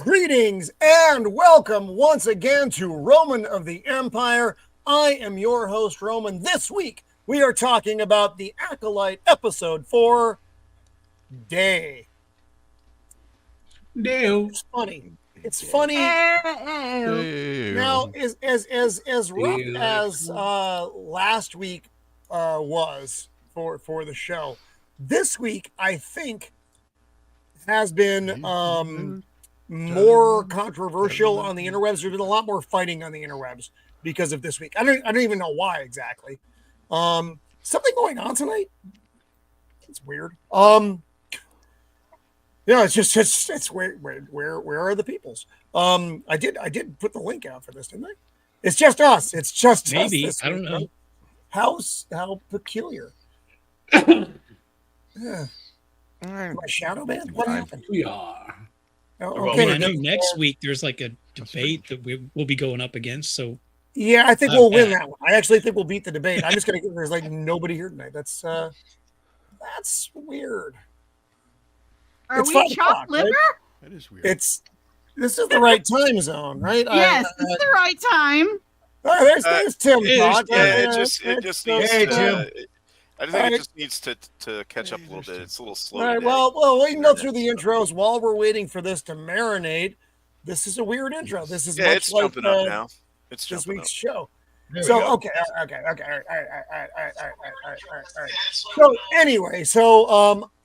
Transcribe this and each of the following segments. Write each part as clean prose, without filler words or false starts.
Greetings and welcome once again to Roman of the Empire. I am your host, Roman. This week, we are talking about the Acolyte episode 4, Day. It's funny. It's funny. Now, as rough as last week was for the show, this week, I think, has been more controversial on the interwebs. There's been a lot more fighting on the interwebs because of this week. I don't even know why exactly. Something going on tonight? It's weird. It's where are the peoples? I did put the link out for this, didn't I? It's just us. It's just maybe us I don't know. How peculiar. Yeah. My shadow band? What happened? We are. Oh, Okay, I know next week there's like a debate that we'll be going up against. So yeah, I think we'll win that one. I actually think we'll beat the debate. I'm just gonna get there's like nobody here tonight. That's weird. Are we chopped liver? Right? That is weird. This is the right time zone, right? Yes, it's the right time. Oh, there's Tim. Talk. It just needs Tim. to. I think it just needs to catch up a little bit. It's a little slow. All right, today. well, we can go through the intros while we're waiting for this to marinate. This is a weird intro. This is much it's like jumping up now. It's this jumping week's up. show. There we So go. okay, all right. So anyway,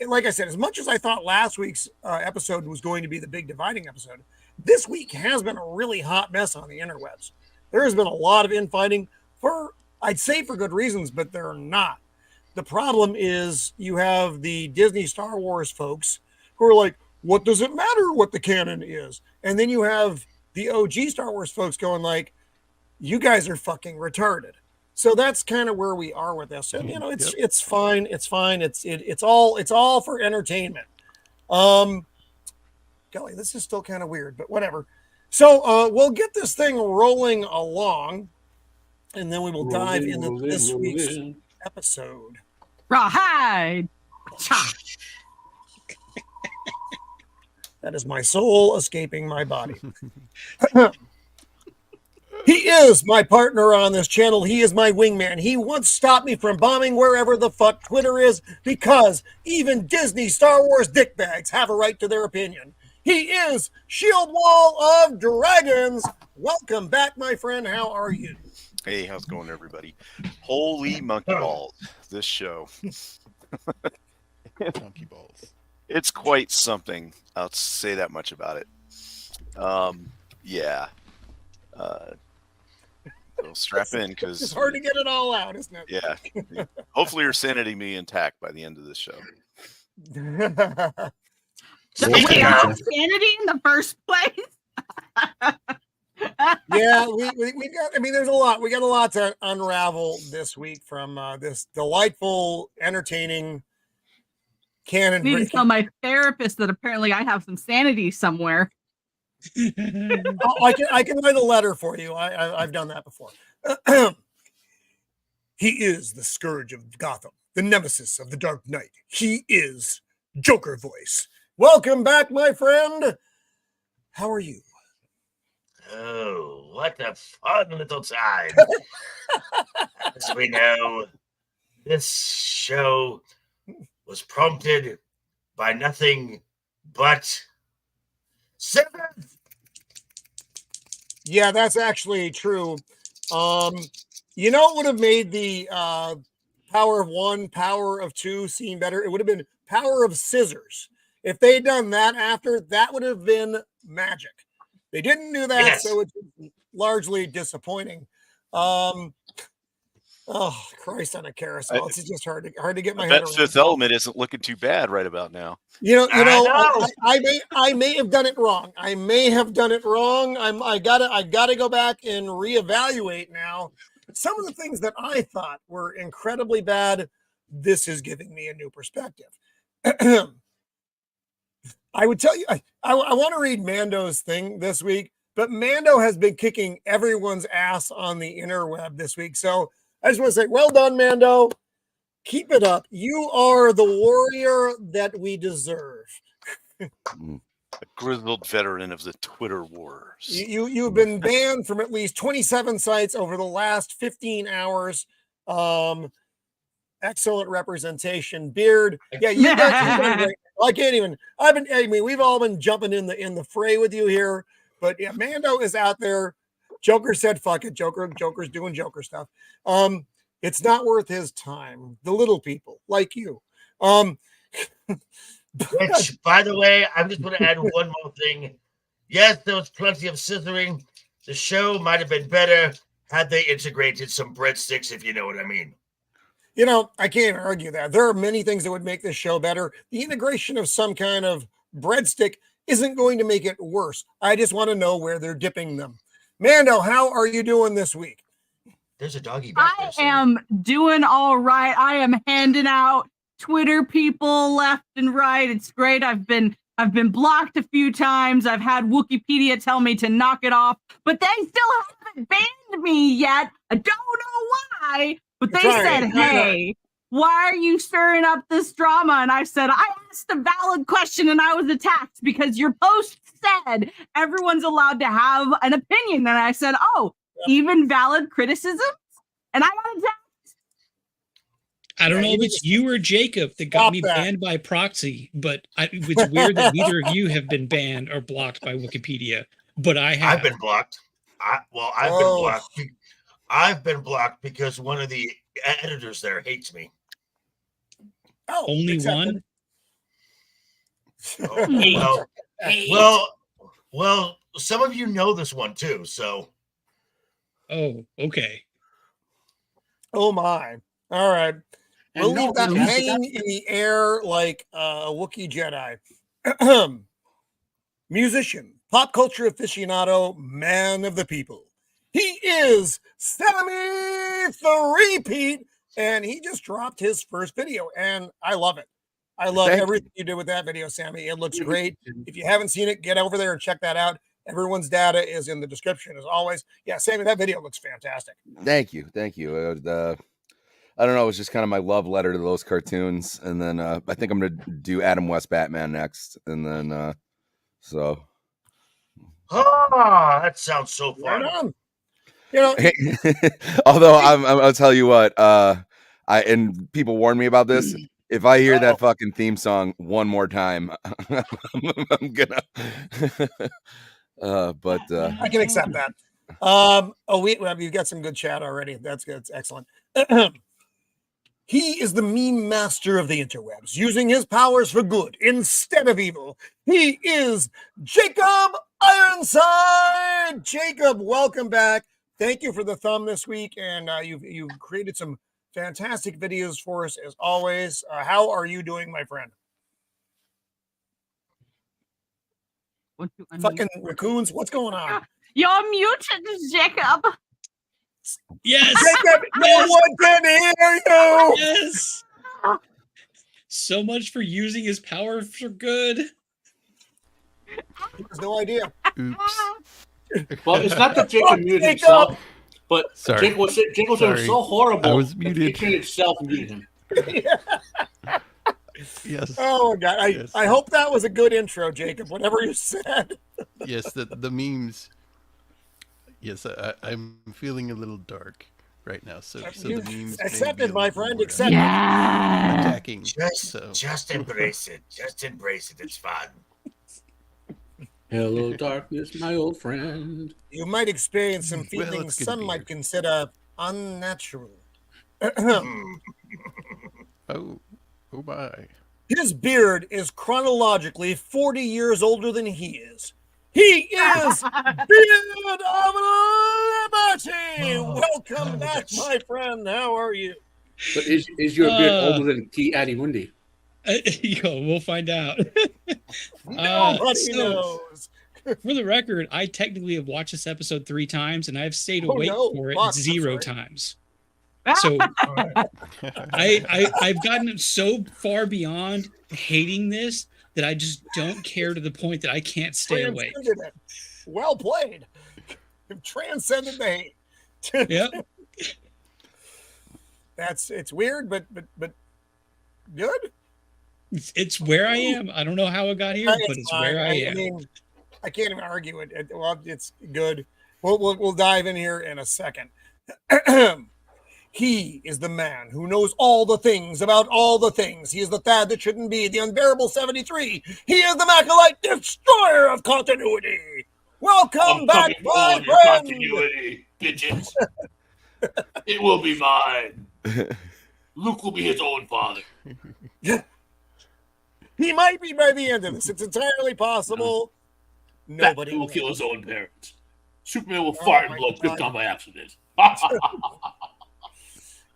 like I said, as much as I thought last week's episode was going to be the big dividing episode, this week has been a really hot mess on the interwebs. There has been a lot of infighting I'd say for good reasons, but they're not. The problem is you have the Disney Star Wars folks who are like, what does it matter what the canon is? And then you have the OG Star Wars folks going like, you guys are fucking retarded. So that's kind of where we are with this. And it's fine. It's fine. It's all for entertainment. Golly, this is still kind of weird, but whatever. So we'll get this thing rolling along, and then we will dive into this week's episode. Rawhide. That is my soul escaping my body. He is my partner on this channel. He is my wingman. He once stopped me from bombing wherever the fuck Twitter is because even Disney Star Wars dickbags have a right to their opinion. He is Shieldwall of Dragons. Welcome back, my friend. How are you? Hey, how's it going, everybody? Holy monkey balls! This show. Monkey balls. It's quite something. I'll say that much about it. Yeah. So strap in because it's hard to get it all out, isn't it? Yeah. Hopefully, your sanity be intact by the end of this show. So wait, I have sanity in the first place. Yeah, we got. I mean, there's a lot. We got a lot to unravel this week from this delightful, entertaining canon. I need to tell my therapist that apparently I have some sanity somewhere. I can write a letter for you. I've done that before. He is the scourge of Gotham, the nemesis of the Dark Knight. He is Joker voice. Welcome back, my friend. How are you? Oh, what a fun little time. As we know, this show was prompted by nothing but Seventh. Yeah, that's actually true. You know what would have made the power of one, power of two seem better? It would have been power of scissors. If they'd done that after, that would have been magic. They didn't do that, Yes. so it's largely disappointing. Oh, Christ on a carousel. It's just hard to get my head That around. Fifth Element isn't looking too bad right about now. I may have done it wrong. I gotta go back and reevaluate now. Some of the things that I thought were incredibly bad, this is giving me a new perspective. I would tell you, I want to read Mando's thing this week, but Mando has been kicking everyone's ass on the interweb this week. So I just want to say, well done, Mando. Keep it up. You are the warrior that we deserve. A grizzled veteran of the Twitter wars. You've been banned from at least 27 sites over the last 15 hours. Excellent representation, Beard. Yeah, you done great. I can't even. We've all been jumping in the fray with you here, but yeah, Mando is out there. Joker said, "Fuck it, Joker's doing Joker stuff." It's not worth his time. The little people like you. Which, by the way, I'm just going to add one more thing. Yes, there was plenty of scissoring. The show might have been better had they integrated some breadsticks, if you know what I mean. You know, I can't argue that. There are many things that would make this show better. The integration of some kind of breadstick isn't going to make it worse. I just want to know where they're dipping them. Mando, how are you doing this week? There's a doggy back there. I am doing all right. I am handing out Twitter people left and right. It's great. I've been blocked a few times. I've had Wikipedia tell me to knock it off, but they still haven't banned me yet. I don't know why, but they said, "Hey, why are you stirring up this drama?" And I said, "I asked a valid question and I was attacked because your post said everyone's allowed to have an opinion." And I said, "Oh, even valid criticisms?" And I got attacked. I don't know if it's you or Jacob that got me banned by proxy, but it's weird that neither of you have been banned or blocked by Wikipedia. But I have. I've been blocked. Been blocked. I've been blocked because one of the editors there hates me. Oh, only one? Well, some of you know this one too, so. Oh, okay. Oh my. All right. We'll leave that hanging in the air like a Wookiee Jedi. Musician, pop culture aficionado, man of the people. He is Sammy the Repeat, and he just dropped his first video, and I love it. I love everything you did with that video, Sammy. It looks great. If you haven't seen it, get over there and check that out. Everyone's data is in the description, as always. Yeah, Sammy, that video looks fantastic. Thank you. I don't know. It was just kind of my love letter to those cartoons. And then I think I'm going to do Adam West Batman next. And then, so. Oh, that sounds so fun. Right on. You know, although I'll tell you what, and people warned me about this. If I hear that fucking theme song one more time, I'm gonna. But I can accept that. We've got some good chat already. That's good. It's excellent. He is the meme master of the interwebs, using his powers for good instead of evil. He is Jacob Ironside. Jacob, welcome back. Thank you for the thumb this week, and you've created some fantastic videos for us as always. How are you doing, my friend? Fucking raccoons, what's going on? You're muted, Jacob. Yes. Jacob, no one can hear you. Yes. So much for using his power for good. He has no idea. Oops. Well, it's not that Jacob muted himself, but Jacob was doing so horrible. I was muted. The itself muted him. Yes. Oh my God! Yes. I hope that was a good intro, Jacob. Whatever you said. Yes, the memes. Yes, I'm feeling a little dark right now. So the memes. Accepted, my friend. Accepted. Yeah. Attacking. Just embrace it. Just embrace it. It's fun. Hello, darkness, my old friend. You might experience some feelings some might consider unnatural. Oh my. His beard is chronologically 40 years older than he is. He is Beard of Liberty. Welcome back, my friend. How are you? But is your beard older than T. Adimundi? We'll find out. Nobody knows. For the record, I technically have watched this episode 3 times, and I've stayed awake for it 0 times. So I've gotten so far beyond hating this that I just don't care to the point that I can't stay awake. It. Well played. You've transcended the hate. Yep. It's weird, but good. It's where I am. I don't know how I got here, but it's where I am. I mean, I can't even argue it. Well, it's good. We'll dive in here in a second. He is the man who knows all the things about all the things. He is the Thad that shouldn't be, the unbearable 73. He is the Acolyte destroyer of continuity. Welcome back, my friend. Continuity, bitches. It will be mine. Luke will be his own father. He might be by the end of this. It's entirely possible. Nobody will kill his own parents. Superman will fart and blow krypton by accident.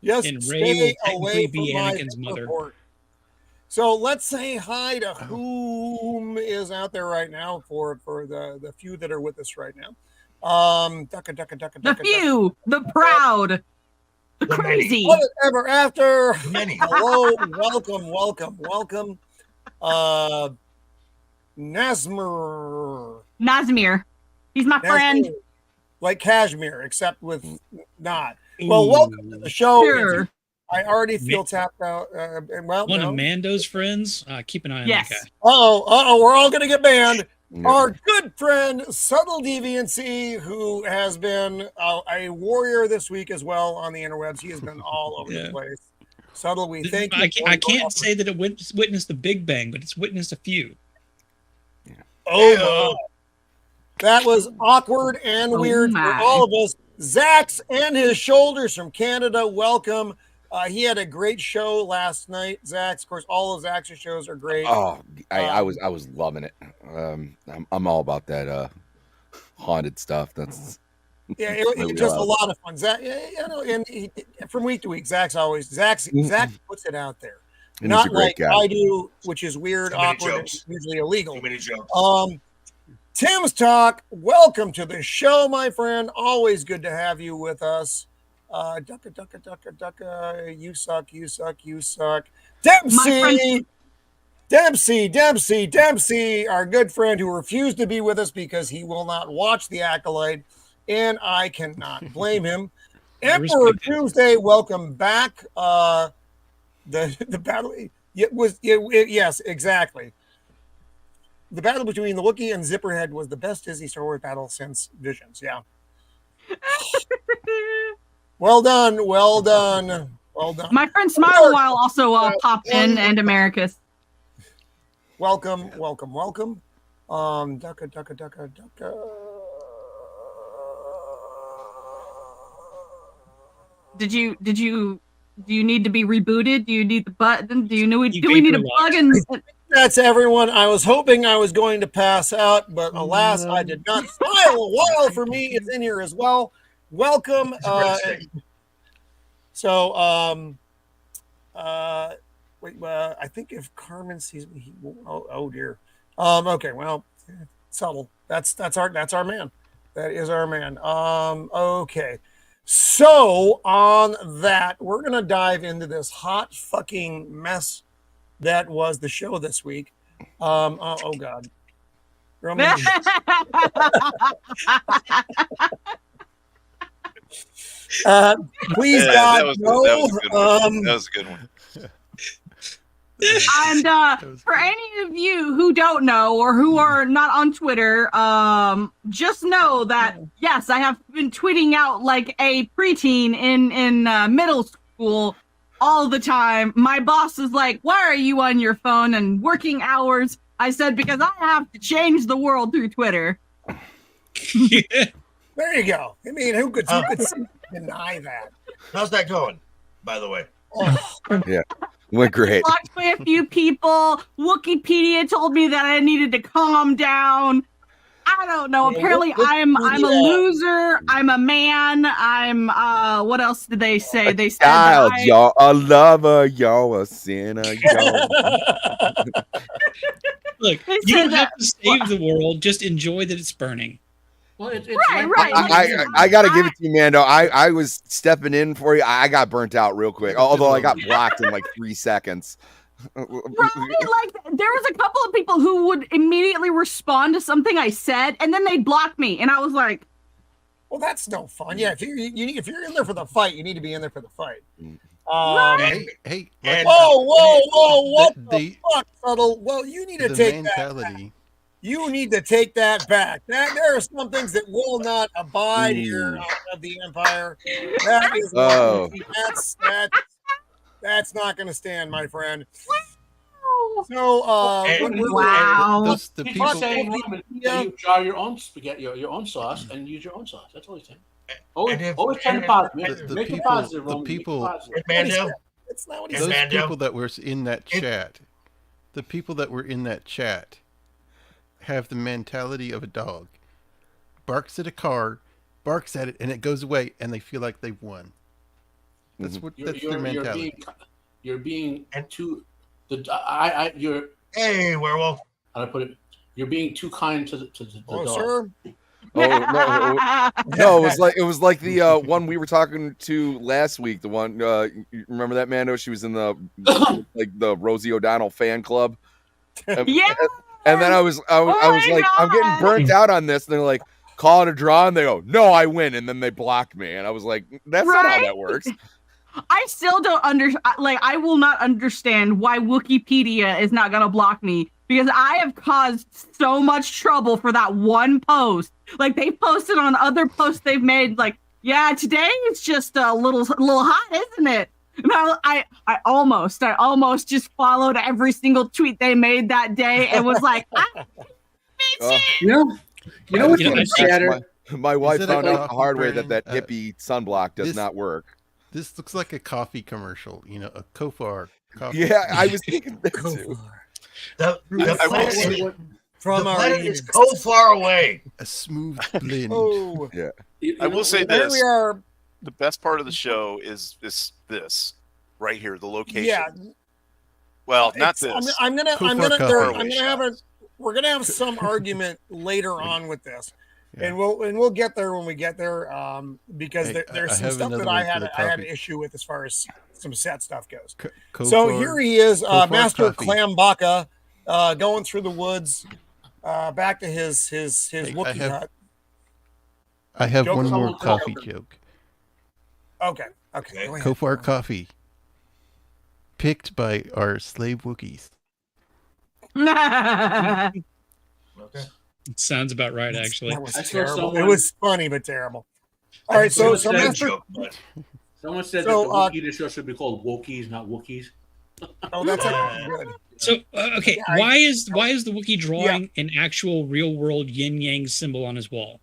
Yes, and Ray will away be from Anakin's mother. Report. So let's say hi to whom is out there right now for the few that are with us right now. The few, the proud, the crazy. Ever after. Many. Hello, welcome. Nazmir. He's my friend. Like Kashmir, except with not. Well, welcome to the show. Sure. I already feel tapped out. One of Mando's friends. Keep an eye on that guy. Oh, we're all going to get banned. Yeah. Our good friend, Subtle Deviancy, who has been a warrior this week as well on the interwebs. He has been all over the place. Subtle, we thank you. I can't say that it witnessed the Big Bang, but it's witnessed a few. Yeah. Oh, that was awkward and weird for all of us. Zach's and his shoulders from Canada. Welcome. He had a great show last night. Zach's, of course, all of Zach's shows are great. Oh, I was loving it. I'm all about that haunted stuff. That's it's just a lot of fun. Zach, and from week to week, Zach puts it out there. And not like guy. I do, which is weird, awkward, and usually illegal. Too many jokes. Tim's Talk, welcome to the show, my friend. Always good to have you with us. Ducka. You suck. Dempsey, our good friend who refused to be with us because he will not watch The Acolyte, and I cannot blame him. Emperor Tuesday, welcome back. The battle, yes, exactly. The battle between the Wookiee and Zipperhead was the best Disney Star Wars battle since Visions. Yeah. Well done. My friend Smile While also popped in, and Americus. Welcome. Ducka. Do you need to be rebooted? Do you need the button? Do we need a plug in? That's everyone. I was hoping I was going to pass out, but alas, I did not. Smile While for me is in here as well. Welcome. I think if Carmen sees me, he will. Oh dear. Okay. Well, Subtle. That's our man. That is our man. Okay. So on that, we're gonna dive into this hot fucking mess that was the show this week. Oh God. Please God, no. That was a good one. And for any of you who don't know or who are not on Twitter, just know that yes, I have been tweeting out like a preteen in middle school all the time. My boss is like, "Why are you on your phone and working hours?" I said, "Because I have to change the world through Twitter." There you go. I mean, who could deny that? How's that going, by the way? Yeah. Went great. Blocked by a few people. Wikipedia told me that I needed to calm down. I don't know. Apparently, I'm a loser. I'm a man. I'm what else did they say? They said child, y'all a lover, y'all a sinner, y'all. Look, you don't have to save the world. Just enjoy that it's burning. Well, it's right. I got to give it to you, Mando. I was stepping in for you. I got burnt out real quick, although I got blocked in like 3 seconds. Right, like there was a couple of people who would immediately respond to something I said, and then they'd block me, and I was like, "Well, that's no fun." Yeah, if you're in there for the fight, you need to be in there for the fight. Hey, and- Whoa! What the the fuck, Subtle? Well, you need to the take that back. mentality. You need to take that back. There are some things that will not abide here of the Empire. That is Oh. that's not going to stand, my friend. So, Wow. The He's people. just saying, Roman, that you jar your own spaghetti, your own sauce, and use your own sauce. That's all he's saying. Always try to positive. The Make it people- positive, the Roman. Make it people- positive. Mando, It's not what he Those said. Mando. people that were in that chat, the people that were in that chat, have the mentality of a dog. Barks at a car, barks at it, and it goes away, and they feel like they've won. That's what. That's their mentality. You're being too. You're. hey, werewolf. How do I put it? You're being too kind to the Oh, dog. sir. No, it was like the one we were talking to last week. The one you remember that, Mando? She was in the the Rosie O'Donnell fan club. Yeah. And then I was like, I'm getting burnt out on this. And they're like, call it a draw, and they go, no, I win, and then they blocked me, and I was like, that's not how that works. I still don't I will not understand why Wikipedia is not gonna block me, because I have caused so much trouble for that one post. Like, they posted on other posts they've made, like, yeah, today it's just a little hot, isn't it? And I almost just followed every single tweet they made that day and was like, You know what's even sadder? My wife Is it a found out the coffee hard way brand? that hippie sunblock does this- not work. This looks like a coffee commercial. A Kofar coffee. Yeah, I was thinking that too. The I will planet, say- is, From the our planet is ears. so far away. A smooth blend. Oh, I will say there this: we are. the best part of the show is this right here, the location. Yeah. Well, not It's- this. I'm gonna Kofar have coffee. we're gonna have some argument later on with this, Yeah. and we'll get there when we get there, because Hey, there's I some have stuff another that I one for had the I had an topic. issue with as far as some set stuff goes. Kofar, So here he is, Kofar Master coffee. Kelnacca, going through the woods, back to his Hey, Wookiee hut. I have Joke one more someone coffee called- joke. Okay, go ahead. Kofar coffee, picked by our slave Wookiees. Okay. It sounds about right, actually. That was I saw terrible. someone- It was funny but terrible. All right, so Someone said- Master. Someone said So, that the Wookiee show should be called Wokies, not Wookiees. Oh, that's actually good. So okay, Yeah, why is the Wookiee drawing an actual real world yin yang symbol on his wall?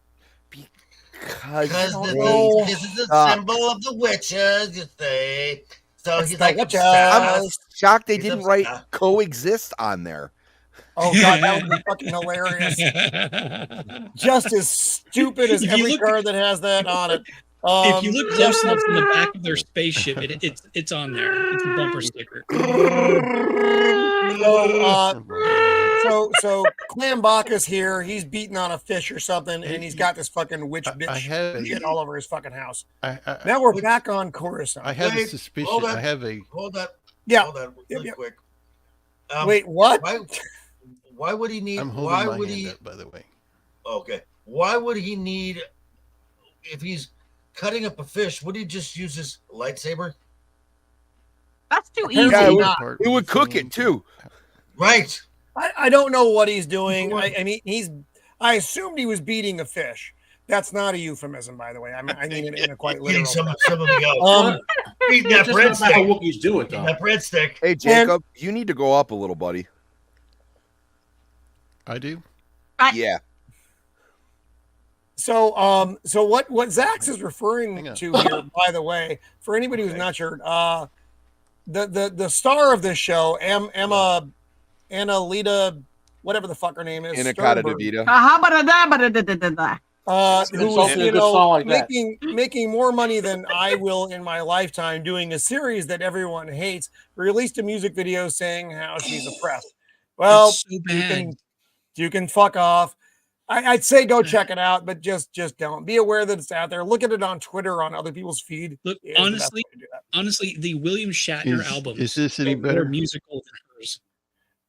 Because No. this is a Stop. symbol of the witches, you say. So It's he's the like, witches. I'm obsessed. shocked they He's didn't upset. write coexist on there. Oh god, that would be fucking hilarious. Just as stupid as If you every look- card that has that on it. If you look close enough in the back of their spaceship, it's on there. It's a bumper sticker. So Kelnacca's here. He's beating on a fish or something, and he's got this fucking witch I bitch have- shit all over his fucking house. I Now we're back on Coruscant. have a Wait, suspicion. hold on. I have a Hold up. Yeah. Hold on, Yep, really yep. quick. Wait, what? Why would he need? I'm holding Why my would hand he? up, by the way. Okay. Why would he need? If he's cutting up a fish, would he just use his lightsaber? That's too Yeah, easy. it would- Part It of would the cook same- it too. Right. I don't know what he's doing. I mean, I assumed he was beating a fish. That's not a euphemism, by the way. I mean it in a quite Getting literal. somebody else. Eating that That's just not how breadstick. Wookiees do it, Eating though. that breadstick. Hey Jacob, you need to go up a little, buddy. I do. Yeah. So what Zax is referring Hang on. to here, by the way, for anybody who's not sure, the star of this show, Annalita, whatever the fuck her name is, Inacata Sternberg, Devita. who Something a good song like that. making more money than I will in my lifetime, doing a series that everyone hates, released a music video saying how she's oppressed. Well, It's so bad. you can fuck off. I'd say go check it out, but just don't. Be aware that it's out there. Look at it on Twitter, on other people's feed. Look, Is the best honestly, way to do that. the William Shatner album Is this any are more better? musical than hers.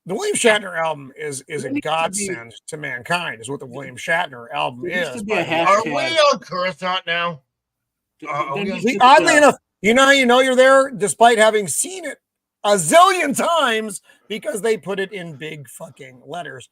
The William Shatner album is a godsend to mankind, is what the William Shatner album There needs is. to be a by the way. Are hashtag. we on Coruscant now? There needs See, to be oddly a- enough, You know how you know you're there despite having seen it a zillion times because they put it in big fucking letters.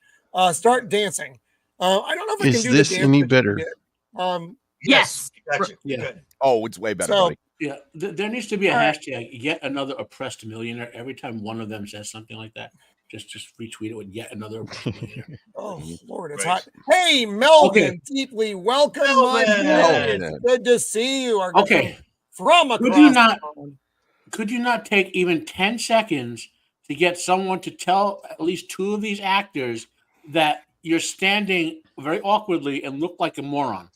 Start dancing. I don't know if I can do this the dance any that you better? did. Yes. Gotcha. Yeah. Good. Oh, it's way better, So- buddy. Yeah, there needs to be a All right. hashtag, yet another oppressed millionaire. Every time one of them says something like that, just retweet it with yet another oppressed millionaire. Oh Lord, it's Right. hot. Hey, Melvin, Okay. deeply welcome, my Melvin. friend. It's good to see you. Our good Okay. friend from across Could you not- the pond. Could you not take even 10 seconds to get someone to tell at least two of these actors that you're standing very awkwardly and look like a moron?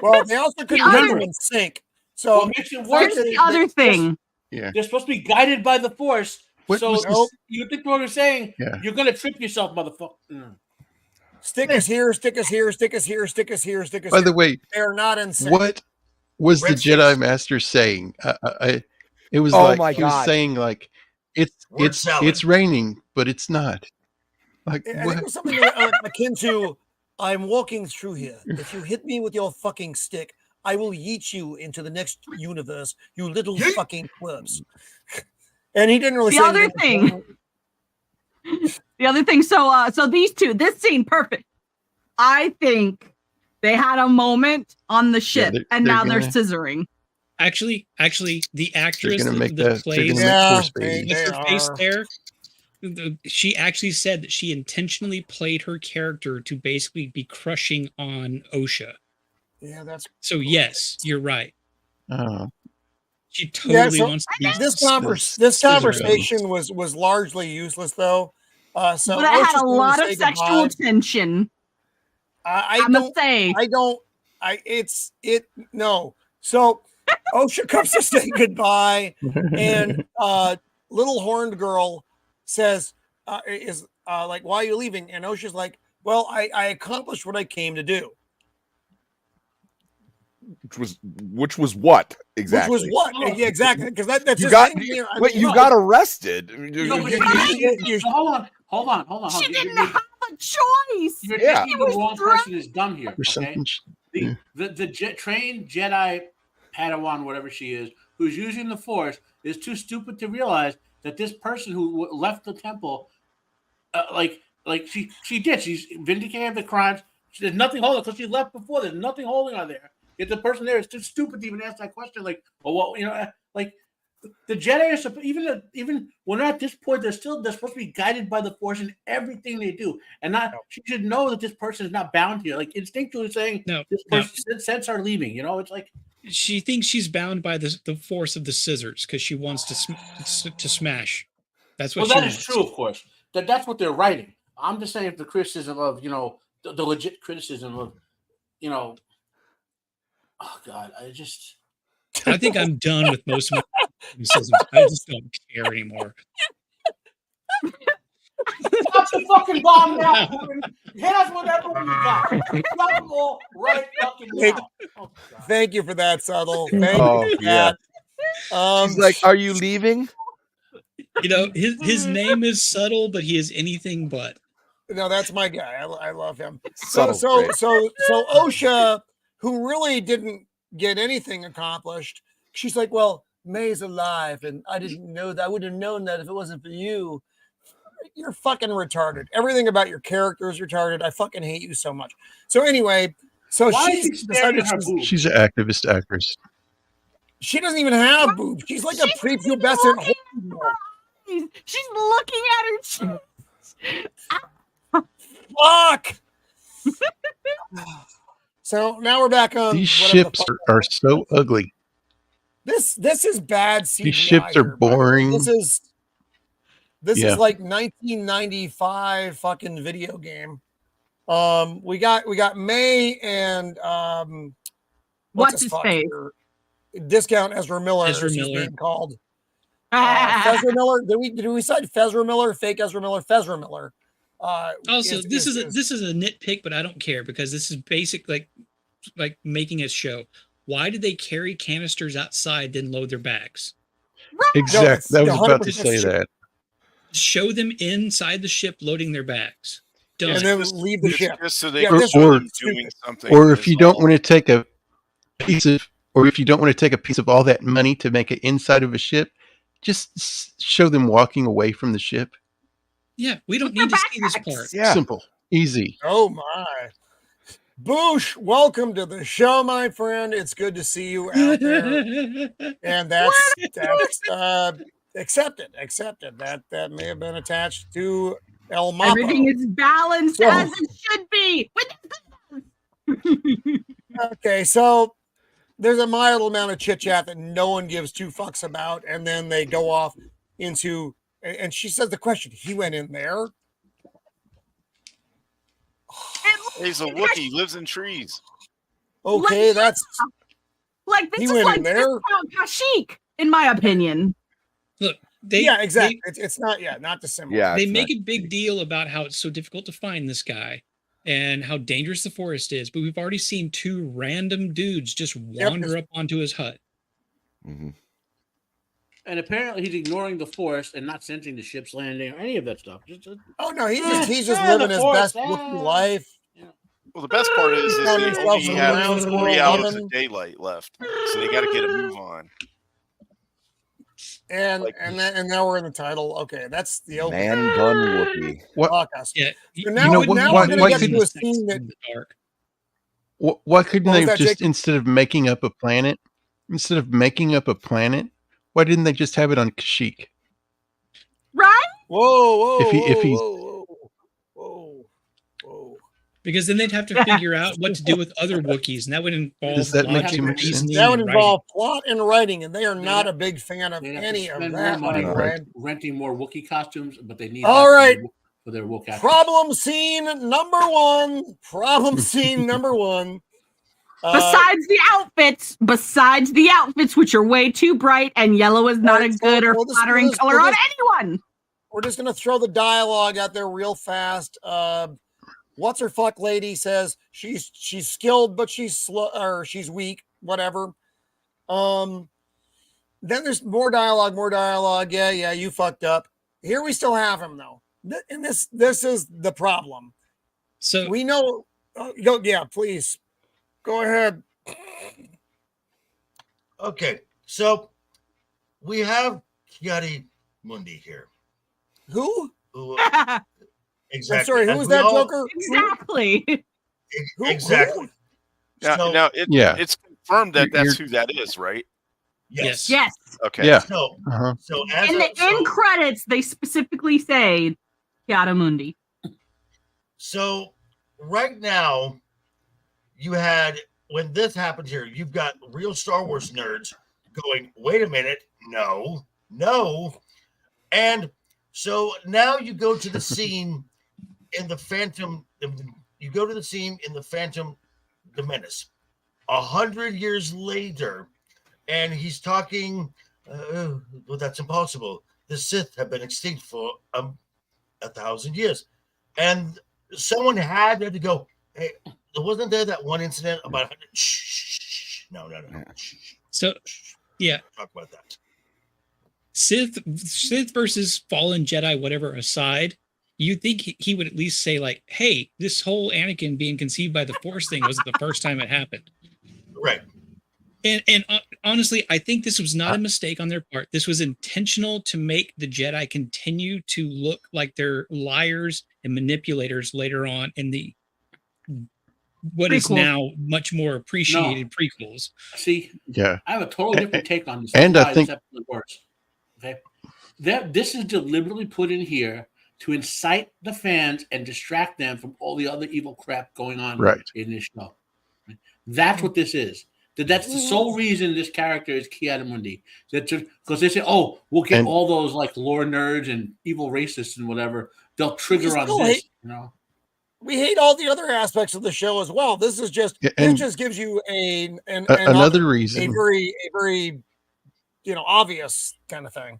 Well, they also couldn't The get other- them in sync. So What makes it worse Here's is the other thing. Yeah. they're supposed to be guided by the Force. What So was Nope. you think what we're saying? Yeah. You're gonna trip yourself, motherfucker. stick us here, stick us here, stick us here, stick us here, stick us By here. the way, They're not in sync. what was the Red Jedi sticks. Master saying? It was Oh like my he was God. saying like Word salad. it's raining, but it's not. Like I think what? it was something akin to, I'm walking through here. If you hit me with your fucking stick, I will yeet you into the next universe, you little fucking twerps. And he didn't really The say other anything. The other thing, so these two, this scene, perfect. I think they had a moment on the ship, they're- and they're now they're gonna- scissoring. Actually, the actress gonna make that that- they're plays gonna make Yeah, Force they- babies. what's her face are. there, she actually said that she intentionally played her character to basically be crushing on Osha. Yeah, that's So yes, you're right. Oh, She totally so wants to be this Scissor conversation was largely useless though. So But it had Osha's a going lot to of say sexual goodbye. tension. I I must say. No. So Osha comes to say goodbye, and little horned girl says, like, why are you leaving? And Osha's like, well, I accomplished what I came to do. Which was what exactly? Which was what? Yeah, exactly. Because that's You just got sitting here. I wait, mean, you look, got arrested. No, but you- hold on. She didn't have a choice. You're Yeah. thinking She was the wrong drunk. person is dumb here. there's Okay, something. trained Jedi Padawan, whatever she is, who's using the Force, is too stupid to realize that this person who left the temple, like she did. She's vindicated the crimes. There's nothing holding because she left before. There's nothing holding her there. If the person there is too stupid to even ask that question, like, well, what, like the Jedi are supposed, even when they're at this point, they're supposed to be guided by the Force in everything they do, and not. She should know that this person is not bound here. Like instinctually saying, No, this person sense are leaving. It's like she thinks she's bound by the force of the scissors because she wants to smash. That's what well, she that wants. is true, of course. That's what they're writing. I'm just saying the criticism of the legit criticism of oh God, I think I'm done with most of my criticisms. I just don't care anymore. Stop the fucking bomb now. Hit us with everyone you got. Drop them all right fucking now. Oh, God. Thank you for that, Subtle. Thank Oh, you for yeah. that. He's like, "Are you leaving?" His name is subtle, but he is anything but. No, that's my guy. I love him. Subtle, So great. Osha, who really didn't get anything accomplished, she's like, well, Mae's alive, and I didn't know that. I wouldn't have known that if it wasn't for you. You're fucking retarded. Everything about your character is retarded. I fucking hate you so much. So anyway, Why is she staring at her boobs? She's an activist actress. She doesn't even have boobs. She's like a prepubescent. She's looking at her chest. Fuck. So now we're back on. These whatever the ships fuck- are so ugly. This is bad CGI. These ships are here, by the way. boring. This Yeah. is like 1995 fucking video game. We got Mae and What's his fuck face? here? Discount Ezra Miller. Ezra as he's Miller. being called. Fezra Miller. Did we cite Fezra Miller? Fake Ezra Miller. Fezra Miller. Also, this is a nitpick, but I don't care because this is basic, like making a show. Why did they carry canisters outside, then load their bags? Exactly. I was about to 100% say true. that. Show them inside the ship loading their bags. Done. and then leave the ship. Just so they Yeah, can this show was them stupid. doing something. Or if is you don't all. want to take a piece of Or if you don't want to take a piece of all that money to make it inside of a ship, just show them walking away from the ship. Yeah, we don't need to see this part. Yeah. Simple, easy. Oh my. Boosh, welcome to the show, my friend. It's good to see you out there. And that's accepted. That may have been attached to El Mapo. Everything is balanced as it should be. Okay, so there's a mild amount of chit chat that no one gives two fucks about, and then they go off into, and she says the question, he went in there. He's a Wookiee, lives in trees. Okay, that's like this he is went like in there. Kashyyyk, in my opinion. Look, exactly. It's not not dissimilar. Yeah, they make a big deal about how it's so difficult to find this guy and how dangerous the forest is, but we've already seen two random dudes just wander up onto his hut. Mm-hmm. And apparently he's ignoring the forest and not sensing the ship's landing or any of that stuff. Oh no, he's just living his best Wookiee life. Well, the best part is they only have 3 hours living. of daylight left, so they got to get a move on. And now we're in the title. Okay, that's the opening. Man gun Wookiee. What? Yeah, So now, now we're going to get to a scene that. Why couldn't they just, Jake? instead of making up a planet, why didn't they just have it on Kashyyyk? Right? Whoa, If he's whoa. Because then they'd have to figure out what to do with other Wookiees, and that would involve Does that make logic, too much sense? reasoning, That would and involve plot and writing, and they are not a big fan of They'd have any to of spend that. more money Right? renting more Wookiee costumes, but they need All right. for their Wook actors. Problem scene number one. Besides the outfits, which are way too bright, and yellow is not a good or flattering color on anyone. We're just going to throw the dialogue out there real fast. What's her fuck lady says she's skilled, but she's slow, or she's weak, whatever. Then there's more dialogue. Yeah, you fucked up. Here we still have him though. And this is the problem. So we know, please go ahead. Okay, so we have Ki-Adi-Mundi here. Who? Exactly. I'm sorry, who was that, Joker? Exactly. Exactly. Now it's confirmed that that's who that is, right? Yes. Okay. Yeah. So in the end credits, they specifically say Ki-Adi-Mundi. So right now, you had, when this happens here, you've got real Star Wars nerds going, wait a minute, no. And so now you go to the scene in the Phantom, the Menace, 100 years later, and he's talking, well, that's impossible. The Sith have been extinct for 1,000 years. And someone had to go, hey, wasn't there that one incident about no. So yeah, talk about that. Sith versus fallen Jedi, whatever aside, you think he would at least say like, hey, this whole Anakin being conceived by the Force thing wasn't the first time it happened. Right. And honestly, I think this was not a mistake on their part. This was intentional to make the Jedi continue to look like they're liars and manipulators later on in the what is now much more appreciated prequels. See, yeah, I have a totally different take on this. And I think okay, this is deliberately put in here to incite the fans and distract them from all the other evil crap going on in this show. That's what this is. That's the sole reason this character is Ki-Adi-Mundi. Because they say, oh, we'll get all those like lore nerds and evil racists and whatever. They'll trigger on this, you know. We hate all the other aspects of the show as well. This is just it just gives you another reason, a very obvious kind of thing.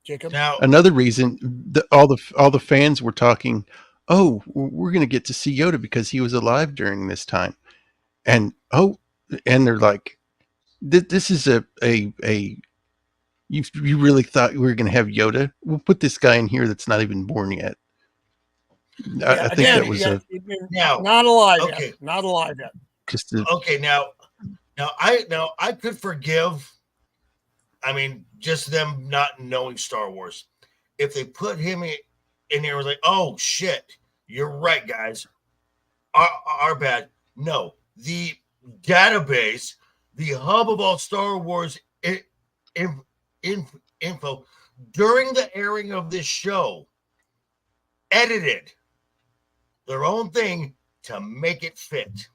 Jacob, now another reason all the fans were talking. Oh, we're going to get to see Yoda because he was alive during this time, and they're like, this is a you really thought we were going to have Yoda? We'll put this guy in here that's not even born yet. I think that was now, not alive yet. Not alive yet. Okay, now Now I could forgive. I mean, just them not knowing Star Wars. If they put him in here, was like, oh shit, you're right, guys. Our bad. No, the database, the hub of all Star Wars info during the airing of this show, edited their own thing to make it fit.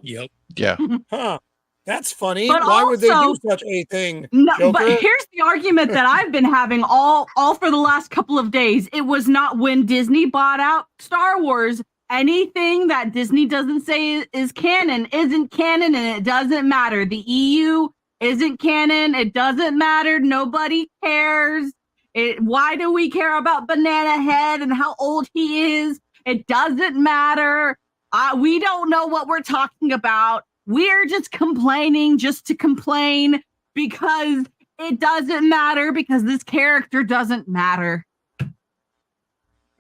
Yep. Yeah. Huh. That's funny. But Why would they do also- such a thing? No, Joker? but here's the argument that I've been having all for the last couple of days. It was not when Disney bought out Star Wars. Anything that Disney doesn't say is canon isn't canon, and it doesn't matter. The EU isn't canon. It doesn't matter. Nobody cares. Why do we care about Banana Head and how old he is? It doesn't matter. We don't know what we're talking about. We're just complaining just to complain because it doesn't matter, because this character doesn't matter.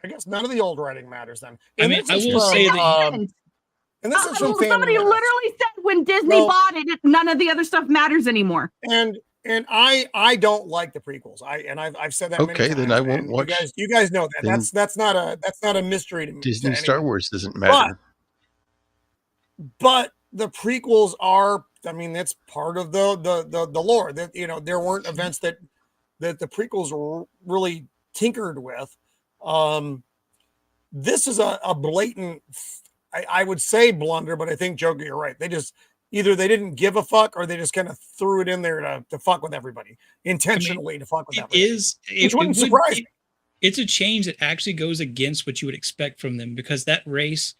I guess none of the old writing matters then. I mean, I will say that. And this is from somebody literally said when Disney bought it, none of the other stuff matters anymore. And I don't like the prequels. I've said that. Okay, many times, then I won't watch. You guys know that. Then That's not a mystery to me. Disney to Star anyone. Wars doesn't matter. But the prequels are. I mean, that's part of the lore. That there weren't events that the prequels were really tinkered with. This is a blatant. I would say blunder, but I think Joker, you're right. They just either they didn't give a fuck or they just kind of threw it in there to fuck with everybody intentionally, to fuck with everybody. Which wouldn't surprise me. It's a change that actually goes against what you would expect from them, because that race,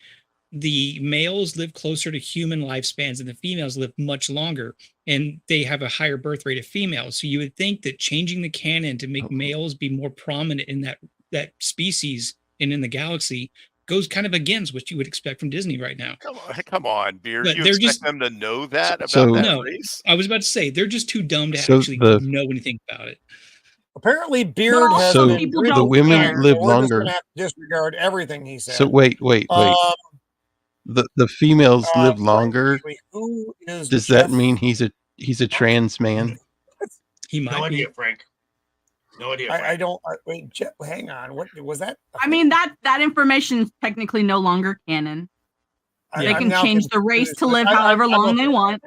the males live closer to human lifespans and the females live much longer, and they have a higher birth rate of females. So you would think that changing the canon to make males be more prominent in that species and in the galaxy goes kind of against what you would expect from Disney right now. Come on, Beard. But You they're expect just- them to know that about So- that No, race? I was about to say they're just too dumb to So actually the- know anything about it. Apparently, Beard But has also been people pretty don't the women clear, live so we're just longer. gonna have to disregard everything he said. So wait. The females live longer. Who is Does Jeff? that mean he's a trans man? He might No be. idea, Frank. No idea. Frank. I don't. Wait, Jeff, hang on. What was that? I mean, that information is technically no longer canon. They I'm can now change the race confused. to live I- however I'm long they okay. want.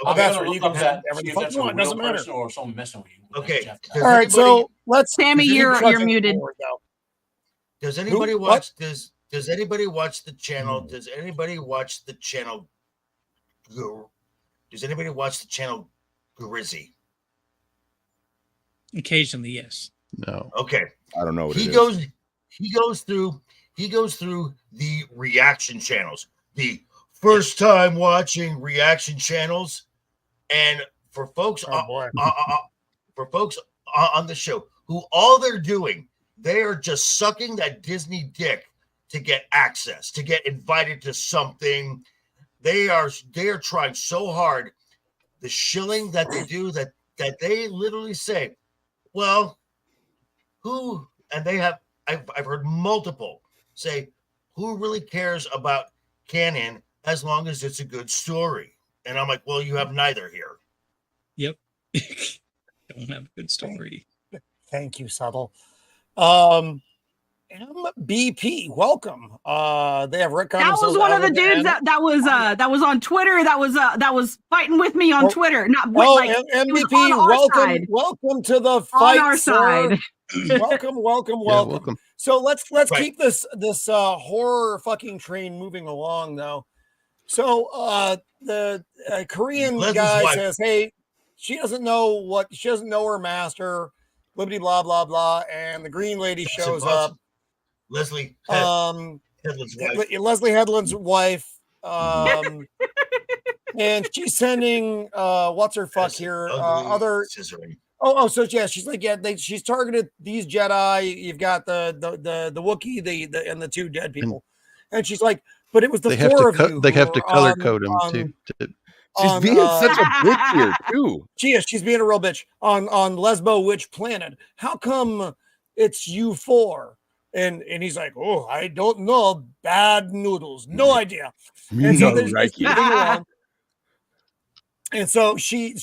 Oh, that's Okay. right. You can say whatever the fuck you want. Doesn't matter. Or someone messing with you. Okay. Jeff. All right, so let's. Sammy, Does you're anybody- muted. Does anybody Who? watch this? Does anybody watch the channel? Hmm. Does anybody watch the channel? Does anybody watch the channel Grizzy? Occasionally, yes. No. Okay. I don't know what He it is. goes through the reaction channels, the first time watching reaction channels, and for folks Oh boy. on the show who all they're doing, they are just sucking that Disney dick to get access, to get invited to something. They are trying so hard. The shilling that they do, that they literally say, well, who, and they have, I've heard multiple say, who really cares about canon as long as it's a good story? And I'm like, well, you have neither here. Yep. Don't have a good story. Thank you, Subtle. MBP, welcome. They have Rick. That was one of the dudes that was on Twitter. That was fighting with me on Oh, Twitter. Not with, Oh, like, it was MVP, on our welcome, side. welcome to the fight, On our sir. side. welcome. Yeah, welcome. So let's Right. keep this horror fucking train moving along, though. So the Korean Leslie's guy wife. says, "Hey, she doesn't know her master, blibbity blah blah blah," and the green lady That's shows impossible. up. Leslie Headland's wife. Leslie Headland's wife, and she's sending what's her fuck That's here ugly other. scissoring. So yeah, she's like, she's targeted these Jedi. You've got the Wookiee, the and the two dead people, and she's like, but it was the They have four to of you. they who have to were color on- code them on- too. She's on, being such a bitch here too. She's being a real bitch on Lesbo, which planet? How come it's you four? And he's like, oh, I don't know. Bad noodles, no idea. And so No, they're just Reiki. moving along. And so she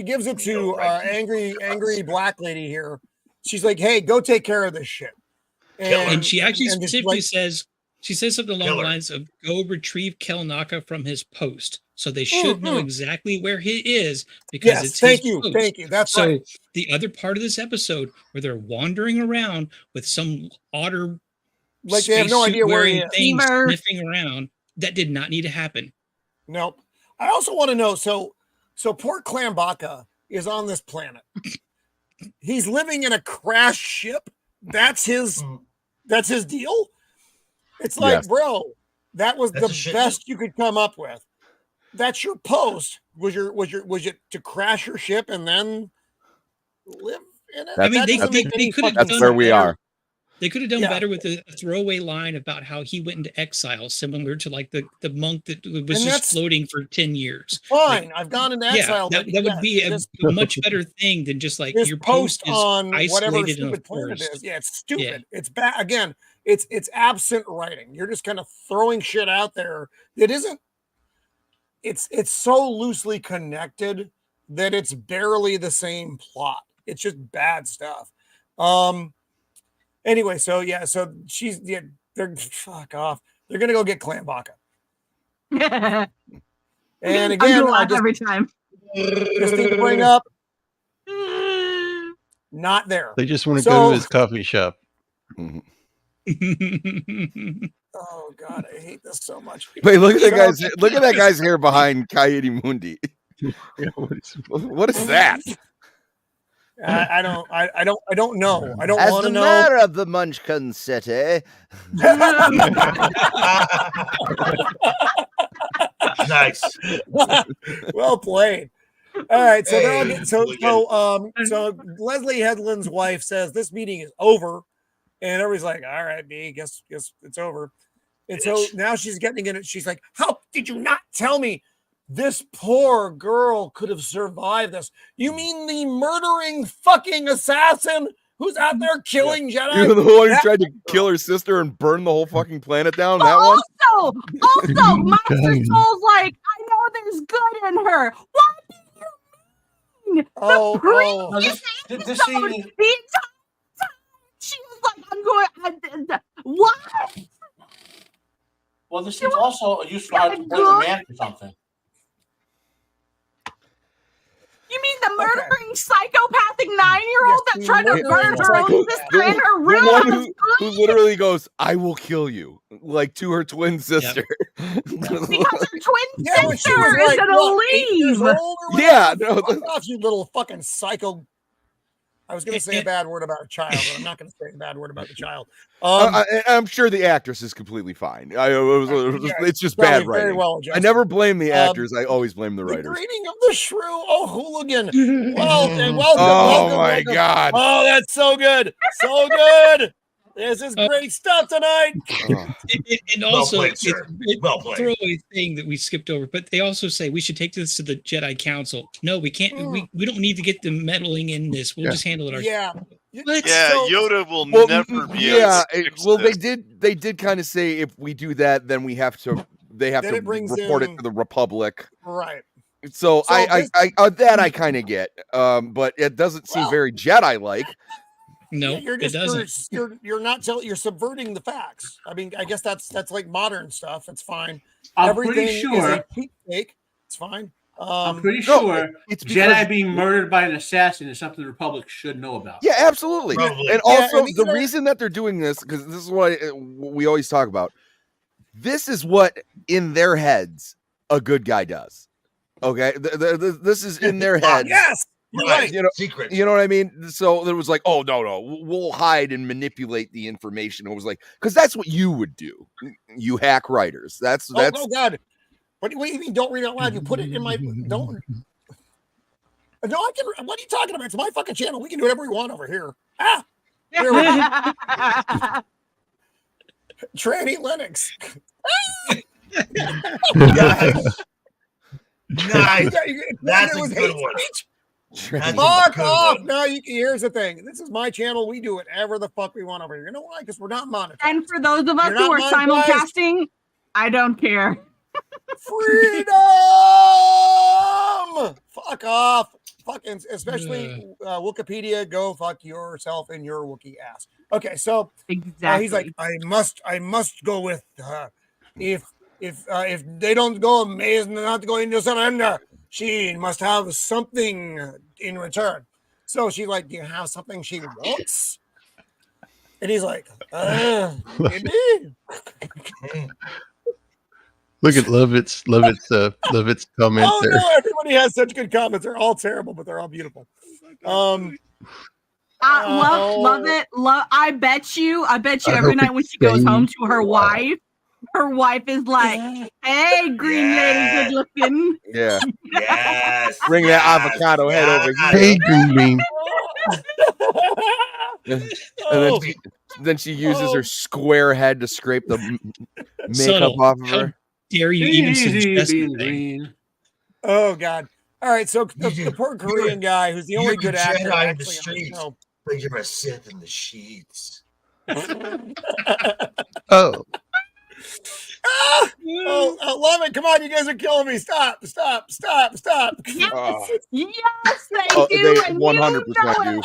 gives it to angry black lady here. She's like, "Hey, go take care of this shit." And she actually and specifically says something along the lines of "Go retrieve Kelnacca from his post." So they should know exactly where he is because it's his post. Thank you. That's so right. The other part of this episode where they're wandering around with some otter, like they have no idea where he is, sniffing around. That did not need to happen. Nope. I also want to know. So poor Kelnacca is on this planet. He's living in a crashed ship. That's his deal. It's like, bro, that was the best you could come up with. That's your post. Was it to crash your ship and then live in it? I mean, they could have done that's where we are. They could have done better with a throwaway line about how he went into exile, similar to like the monk that was just floating for 10 years. Fine, like, I've gone into exile. That would be a much better thing than just like your post is on whatever isolated stupid planet forest. it is. Yeah, it's stupid. Yeah. It's bad. Again, it's absent writing. You're just kind of throwing shit out there that isn't. It's so loosely connected that it's barely the same plot. It's just bad stuff. Anyway, so they're fuck off. They're gonna go get Kelnacca. And again, I just every time. Just need to bring up, not there. They just want to go to his coffee shop. Oh God, I hate this so much. Wait, look at that guy's look at that guy's hair behind Coyote Mundi. What is that? I don't know. I don't want to know. As the mayor of the Munchkin City. Nice. Well played. All right, so they're all getting, so Leslie Headland's wife says this meeting is over, and everybody's like, "All right, B, guess it's over." And so now she's getting in it. She's like, "How did you not tell me? This poor girl could have survived this. You mean the murdering fucking assassin who's out there killing Jedi? You're the one who tried to kill her sister and burn the whole fucking planet down? That one? Also, Master Soul's like, I know there's good in her. What do you mean? The previous episode, the entire time, she was like, I'm going, what? Well, this is also you start to burn a man or something. You mean the murdering psychopathic 9-year-old that tried to burn her own sister in her room? The one who literally goes, "I will kill you," like to her twin sister. Because her twin sister is gonna leave. Yeah, no, off, you little fucking psycho. I was going to say a bad word about a child, but I'm not going to say a bad word about the child. I'm sure the actress is completely fine. It's just bad writing. Well I never blame the actors. I always blame the writers. The greeting of the shrew. Oh, hooligan. Welcome. Oh, my God. Oh, that's so good. So good. This is great stuff tonight. And also, it's a throwaway thing that we skipped over, but they also say we should take this to the Jedi Council. No, we can't. We don't need to get them meddling in this. We'll just handle it ourselves. Yoda will never be. Yeah, they did kind of say if we do that, then we have to. They have to report it to the Republic. Right. So I kind of get, but it doesn't seem very Jedi-like. No, it doesn't. You're subverting the facts. I mean, I guess that's like modern stuff. It's fine. Everything is a cheap fake. It's fine. I'm pretty sure Jedi being murdered by an assassin is something the Republic should know about. Yeah, absolutely. And also, the reason that they're doing this, because this is what we always talk about. This is what in their heads a good guy does. Okay, this is in their heads. Yes. Right, secret. You know what I mean? So there was like, oh no, we'll hide and manipulate the information. It was like, because that's what you would do, you hack writers. That's. Oh God! What do you mean? Don't read out loud. You put it in my don't. No, I can. What are you talking about? It's my fucking channel. We can do whatever we want over here. Ah, here we go. Tranny Linux. Nice. That's a good one. Fuck off! No, here's the thing. This is my channel. We do whatever the fuck we want over here. You know why? Because we're not monetized. And for those of us who are simulcasting, I don't care. Freedom! fuck off. Fucking, especially Wikipedia, go fuck yourself in your Wookiee ass. Okay, so Exactly. he's like, I must go with if they don't go, Mae is not going to surrender. She must have something in return. So she's like, do you have something she wants? And he's like, maybe. Look at Lovett's comment Oh there. no, everybody has such good comments. They're all terrible, but they're all beautiful. Love it. I bet you every night when she goes home to her wife is like, hey, green lady, good looking. Yeah. Yes. Bring that avocado head over here. Hey, Green Bean. And then she uses her square head to scrape the makeup Subtle. off of How her. dare you even suggest being the thing? green. Oh God. All right, so the poor Korean guy who's the only You're good a actor Jedi in the actually on the streets. show. But you're a Sith in the sheets. Oh, Oh, love it. Come on, you guys are killing me. Stop. Yes, Oh. yes, they Oh, do. they and 100% you know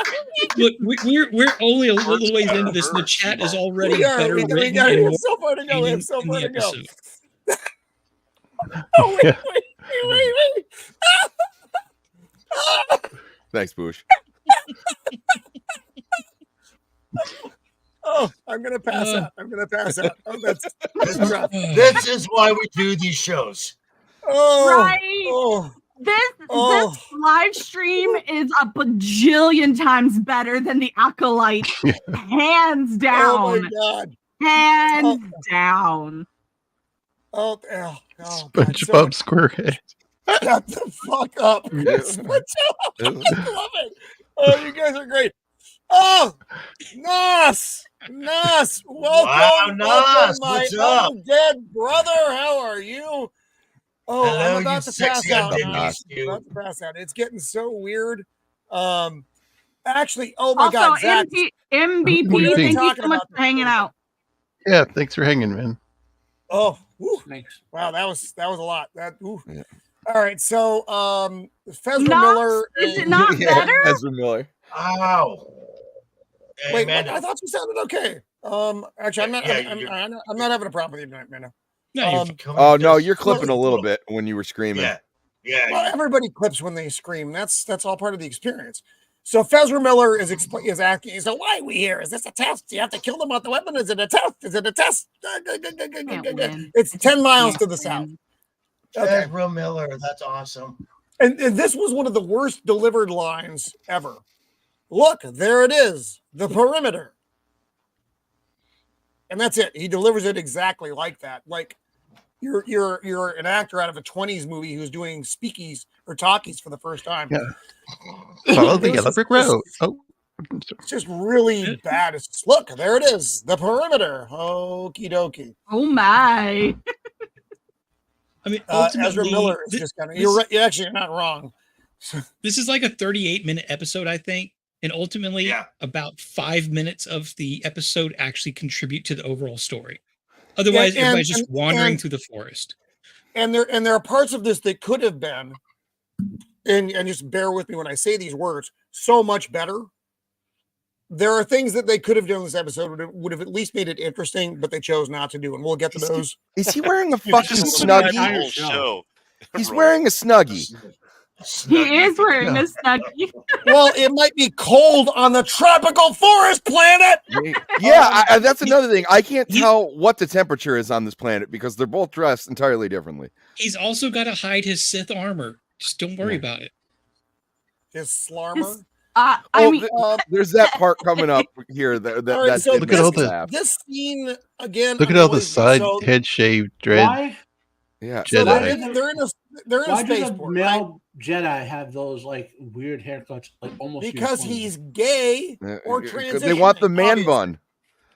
do. Look, we're only a little ways into this. The chat is already better We written got and it. more It's so far to go. We have so in far the to go. episode. Oh, wait. Thanks, Boosh. Oh, I'm gonna pass out. Oh, that's rough. This is why we do these shows. Oh, Right. oh, This Oh. live stream is a bajillion times better than the Acolyte, hands oh down, my God. hands down. Oh, God. So SpongeBob SquareHead. shut the fuck up. Yeah. I love it. Oh, you guys are great. Oh, Nas, welcome, Wow, Nas, welcome, my what's up? undead brother. How are you? Oh, Hello, I'm about you to pass sexy out. undead Nas. beast, I'm you. about to pass out. It's getting so weird. Actually, oh my Also, God, Zach. MVP, We were thank you talking so much about for hanging this. out. Yeah, thanks for hanging, man. Oh, whew. Thanks. Wow, that was a lot. Ooh. Yeah. All right, so Fezra Nas, Miller. is it and- not better? Ezra Miller. Ow. Hey, Wait, Mando. I thought you sounded okay. Actually, I'm not. Yeah, I'm not having a problem with you tonight, Mando. No, you're Um, Come Oh on, no, just- you're clipping a little bit when you were screaming. Yeah. Yeah. Well, everybody clips when they scream. That's all part of the experience. So Fezra Miller is asking, so why are we here? Is this a test? Do you have to kill them with the weapon? Is it a test? Is it a test? Can't win. It's 10 miles Can't to the win. south. Okay. Ezra Miller, that's awesome. And this was one of the worst delivered lines ever. Look, there it is, the perimeter. And that's it. He delivers it exactly like that. Like you're an actor out of a 20s movie who's doing speakies or talkies for the first time. Yeah. Follow the It was yellow brick road. Oh, It's just really bad. It's just, look, there it is, the perimeter. Okie dokie. Oh my. I mean, Ezra ultimately, Miller is just kind of. You're right. You're not wrong. this is like a 38-minute episode, I think. And ultimately, Yeah. about 5 minutes of the episode actually contribute to the overall story. Otherwise, Yeah, and- everybody's just and- wandering and- through the forest. And there are parts of this that could have been, and just bear with me when I say these words, so much better. There are things that they could have done in this episode would have at least made it interesting, but they chose not to do, and we'll get to those. Is he wearing a Yeah, fucking just look at that snuggie? whole show. He's wearing a snuggie. He is wearing a snuggie. Well, it might be cold on the tropical forest planet. Yeah, that's another thing. I can't tell what the temperature is on this planet because they're both dressed entirely differently. He's also got to hide his Sith armor. Just don't worry about it. His slarmer. I mean, There's that part coming up here. That All right, so Look at all the- laugh. this scene again. look at all the annoys me. side So- head shaved dread. Why? Yeah, So Jedi. they're in a Why do the spaceport, right? male Jedi have those like weird haircuts, like almost Because uniformly? he's gay or They transitioning. want the man obviously. bun.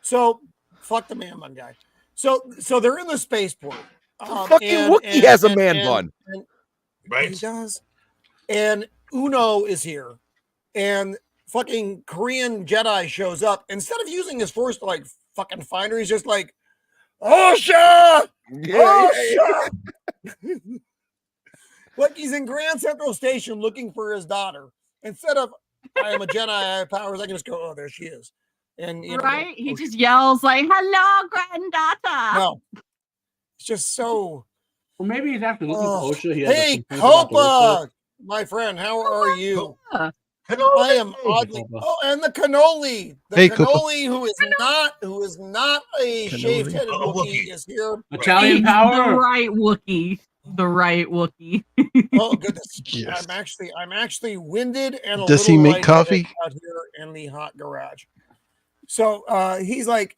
So fuck the man bun guy. So they're in the spaceport. Fucking Wookiee has a man bun. and he Right? does. And Uno is here, and fucking Korean Jedi shows up. Instead of using his force to like fucking find her, he's just like, Osha! Yeah, Osha! Like he's in Grand Central Station looking for his daughter. Instead of I am a Jedi, I have powers, I can just go, oh, there she is. And right? He just yells like, hello, granddaughter. No. It's just so. Well, maybe he's after looking for Osha. He Hey, Copa, my friend, how are you? I am oddly. Oh, and the cannoli. The cannoli, who is not a shaved-headed Wookiee, is here. Italian power. The right Wookiee. The right Wookiee. Oh goodness! Yes. I'm actually winded and a Does little he make coffee out here in the hot garage? So he's like,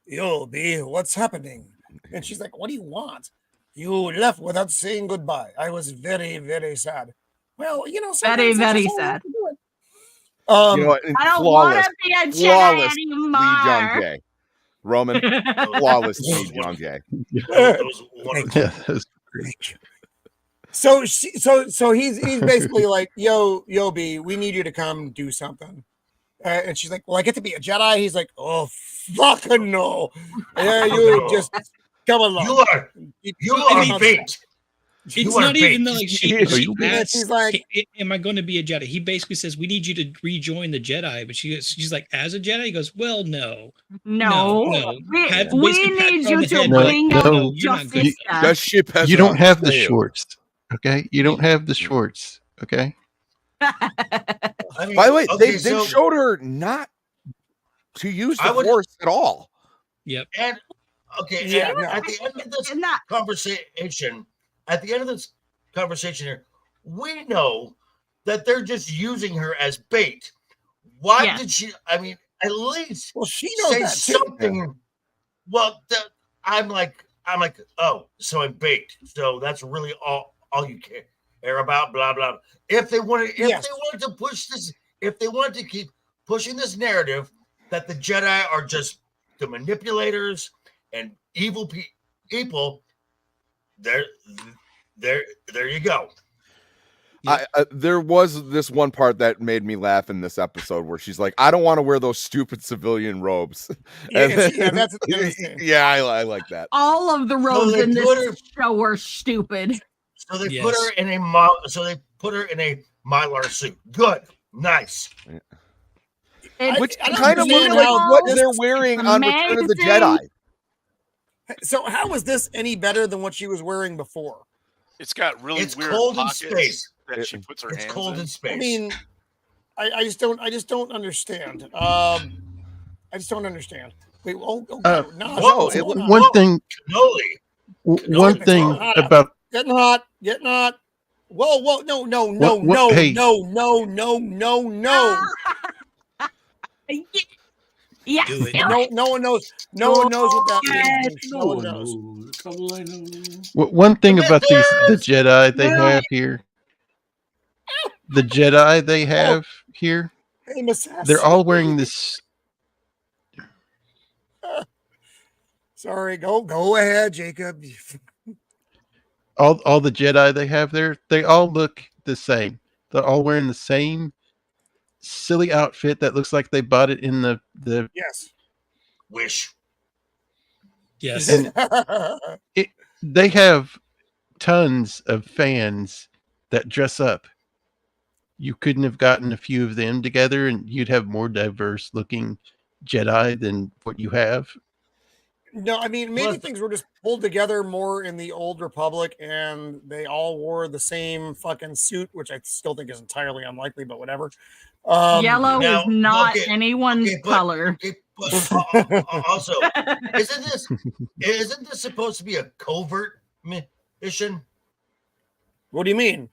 "Yo, B, what's happening?" And she's like, "What do you want? You left without saying goodbye. I was very, very sad." Well, very, very sad. You know what? I don't want to be a Jedi anymore. Lee John Jay. Roman, flawless Lee John Jay. So he's basically like, yo, B, we need you to come do something. And she's like, well, I get to be a Jedi. He's like, oh, fucking no. Yeah, you just come along. You are bait. It's not even like she asks, like, am I going to be a Jedi? He basically says, we need you to rejoin the Jedi. But she's like, as a Jedi? He goes, well, no. We need you to bring up justice. You don't have the shorts. Okay? You don't have the shorts. Okay? I mean, by the way, they showed her not to use the Force at all. Yep. And at the end of this conversation, here, we know that they're just using her as bait. Why did she? I mean, at least she knows say something. Yeah. Well, I'm like, oh, so I'm bait. So that's really all you care about. Blah blah. If they wanted to push this, if they wanted to keep pushing this narrative that the Jedi are just the manipulators and evil people, there you go. There was this one part that made me laugh in this episode where she's like, I don't want to wear those stupid civilian robes. I like that. All of the robes in this show are stupid. So they put her in a Mylar suit. Good. Nice. Which kind of looks like what they're wearing on Return of the Jedi. So how is this any better than what she was wearing before? It's got really weird cold pockets in space. That she puts her hands cold in space. I mean, I just don't understand. I just don't understand. Wait, one thing about getting hot. Whoa, no. Yeah. No one knows. No one knows what that means. No one knows. One thing about the Jedi they have here. The Jedi they have here. They're all wearing this. Sorry, go ahead, Jacob. All the Jedi they have there, they all look the same. They're all wearing the same silly outfit that looks like they bought it in the Wish. Yes. They have tons of fans that dress up. You couldn't have gotten a few of them together and you'd have more diverse looking Jedi than what you have. No, I mean, maybe things were just pulled together more in the Old Republic and they all wore the same fucking suit, which I still think is entirely unlikely, but whatever. Yellow is not anyone's color. Also, isn't this supposed to be a covert mission? What do you mean?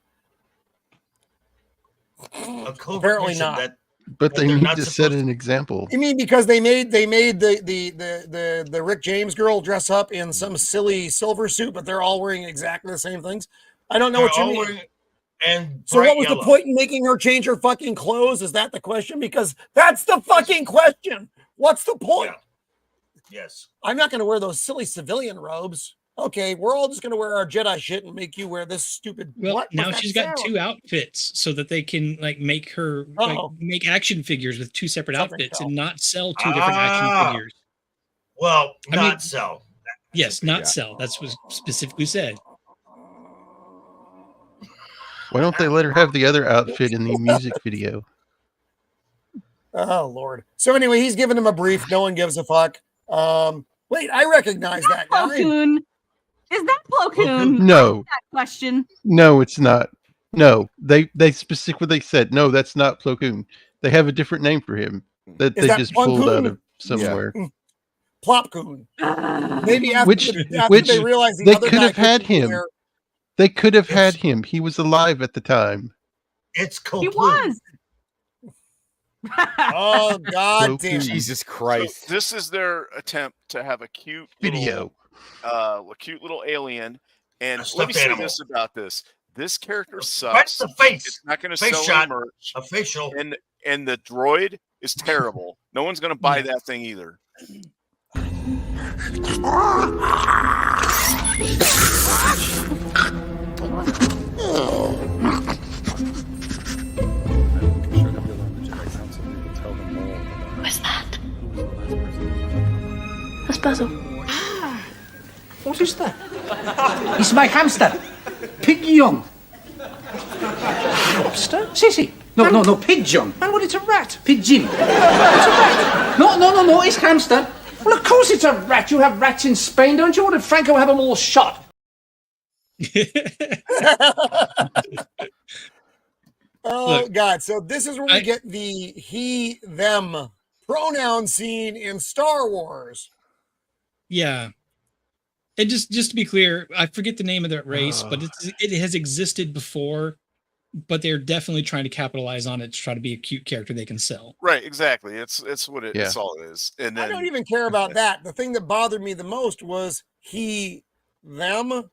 A covert Apparently mission not. But they need to set an example. You mean because they made the Rick James girl dress up in some silly silver suit, but they're all wearing exactly the same things? I don't know what you mean. And so what was the point in making her change her fucking clothes? Is that the question? Because that's the fucking question. What's the point? Yeah. Yes. I'm not going to wear those silly civilian robes. Okay, we're all just going to wear our Jedi shit and make you wear this stupid. Well, now she's got two outfits so that they can make her make action figures with two separate outfits and not sell two different action figures. Well, sell. Yes, not sell. That's what specifically said. Why don't they let her have the other outfit in the music video? Oh Lord. So anyway, he's giving him a brief. No one gives a fuck. Wait, I recognize that guy. Plo Koon? Is that Plo Koon? No. That question. No, it's not. No, they specifically said no. That's not Plo Koon. They have a different name for him that Is they that just Plum pulled out Koon? of somewhere. Plop Koon. Maybe after, Which they realized the they other could guy have had couldn't be him. there. They could have had him. He was alive at the time. It's He was. Oh God Plo damn! Koon. Jesus Christ. So this is their attempt to have a cute Video. little alien. And A let me stuffed say animal. this about this: this character Right sucks. in the face. It's not going to Face sell shot. any merch, A facial. and the droid is terrible. No one's going to buy that thing either. What's that? That's Basil. What is that? It's my hamster. Pig young. Hamster? Sissy. No, pigeon. Man, well, it's a rat. Pigeon. It's a rat. No, it's hamster. Well, of course it's a rat. You have rats in Spain, don't you? What did Franco have them all shot? Oh God! So this is where we get the he, them pronoun scene in Star Wars. Yeah. And just to be clear, I forget the name of that race, but it has existed before, but they're definitely trying to capitalize on it to try to be a cute character they can sell. Right, exactly. It's what it. It's all it is. And then I don't even care about that. The thing that bothered me the most was he, them.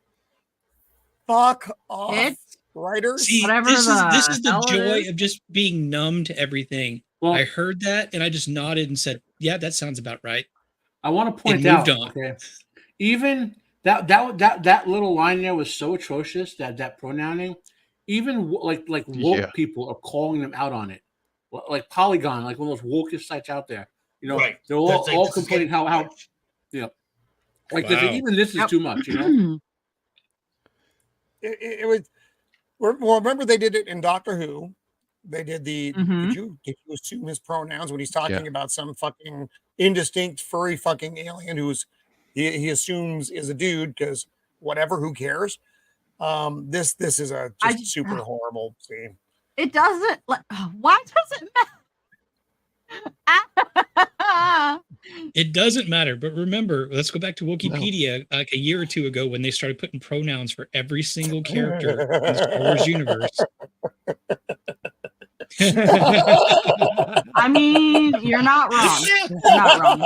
Fuck off, writers. See, Whatever this is the hell it joy is. of just being numb to everything. Well- I heard that and I just nodded and said, "Yeah, that sounds about right." I want to point And out, moved on. okay, even that little line there was so atrocious that pronouncing, even like woke people are calling them out on it, like Polygon, like one of those wokest sites out there. You know, Right. they're That's like, all this is complaining getting how too much. you know, like Wow. even this is too much. You know, It was. Well, remember they did it in Doctor Who. They did the. Did you assume his pronouns when he's talking about some fucking indistinct furry fucking alien who's he assumes is a dude because whatever, who cares? This is a just super horrible scene. It doesn't. Why does it matter? It doesn't matter, but remember, let's go back to Wikipedia like a year or two ago when they started putting pronouns for every single character in the Star Wars universe. I mean, you're not wrong. You're not wrong.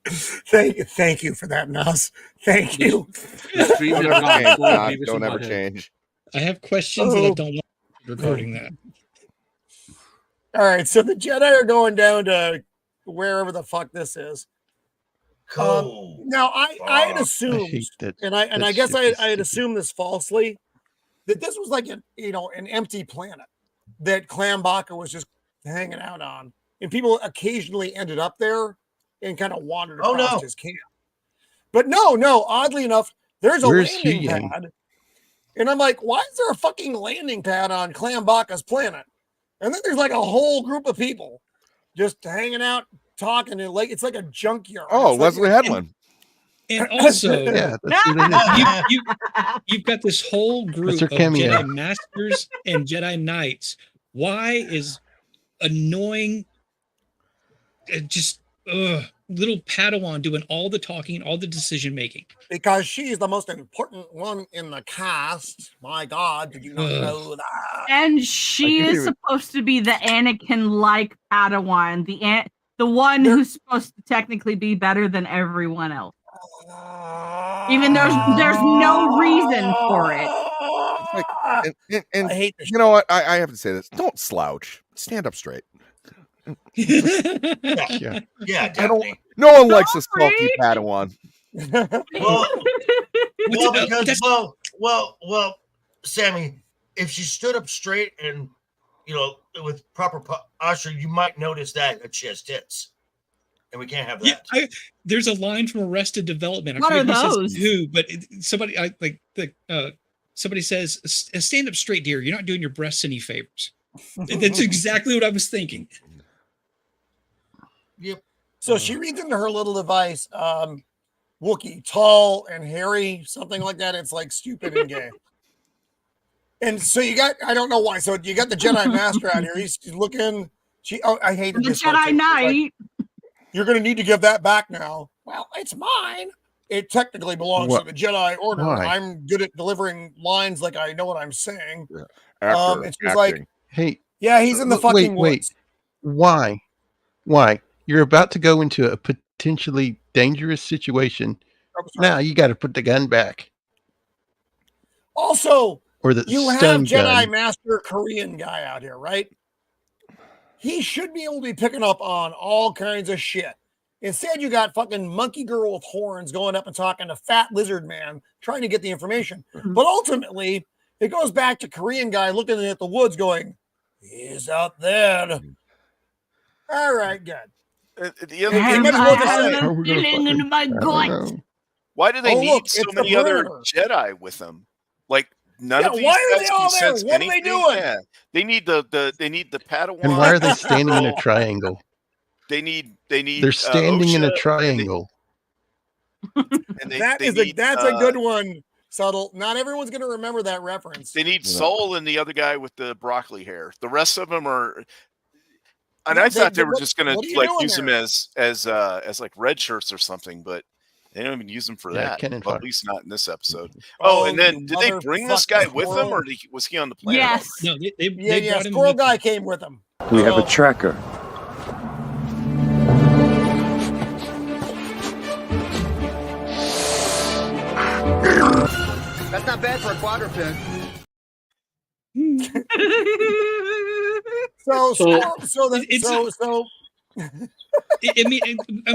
Thank you for that, Nas. Thank you. Don't ever change, Don. Don't ever change. I have questions that I don't want regarding that. All right, so the Jedi are going down to wherever the fuck this is. Now I had assumed, I guess I had assumed this falsely, that this was like an empty planet that Clambaka was just hanging out on, and people occasionally ended up there and kind of wandered across his camp. But no, oddly enough, there's a landing pad, and I'm like, why is there a fucking landing pad on Clambaka's planet? And then there's like a whole group of people just hanging out, talking, and like it's like a junkyard. Oh, It's Leslie like, Headland. And also, Yeah, that's who that is. you've got this whole group her of cameo. Jedi Masters and Jedi Knights. Why is annoying, little Padawan doing all the talking, all the decision making? because she's the most important one in the cast. My God, did you not know that? And she is supposed to be the Anakin-like Padawan, the one who's supposed to technically be better than everyone else. Even though there's no reason for it. And I hate this. You know what? I have to say this. Don't slouch. Stand up straight. Yeah, definitely. No one likes a sulky Padawan. Well, Sammy, if she stood up straight and with proper posture, you might notice that she has tits, and we can't have that. There's a line from Arrested Development. What are forget who says those? Who, but somebody somebody says, stand up straight, dear. You're not doing your breasts any favors. That's exactly what I was thinking. Yep. So she reads into her little device, Wookiee, tall and hairy, something like that. It's like stupid and gay. And so you got, I don't know why. So you got the Jedi Master out here. He's looking. I hated The this. part Jedi too. It's like, Knight. you're going to need to give that back now. Well, it's mine. It technically belongs to the Jedi Order. Why? I'm good at delivering lines like I know what I'm saying. And she's acting. like, Hey, yeah, he's in the fucking woods. Why? You're about to go into a potentially dangerous situation. Now you got to put the gun back. Also, Or the you have stun Jedi gun. Master Korean guy out here, right? He should be able to be picking up on all kinds of shit. Instead, you got fucking monkey girl with horns going up and talking to fat lizard man trying to get the information. But ultimately, it goes back to Korean guy looking at the woods going, he's out there. All right, good. The other You thing, might as well just say, I have a feeling in my gut. why do they Oh, need look, so it's the many other perimeter. Jedi with them? Like none Yeah, of these why are guys they all can there? sense What are they anything. doing? Yeah, they need the Padawan. And why are they standing in a triangle? They need. They're standing in a Osha, triangle. and they that's a good one, Subtle. Not everyone's going to remember that reference. They need Soul and the other guy with the broccoli hair. The rest of them are. And Yeah, I thought they were what- just going what are to you like doing use them there? as like red shirts or something, but they don't even use them for Yeah, that. Canon Well, at Fire. least not in this episode. Oh, Oh, and then you did they bring this guy motherfucking with them, squirrel. or was he on the planet? Yes. No, they Yeah, brought him Squirrel with guy them. came with him. We have a Uh-oh. tracker. That's not bad for a quadruped. I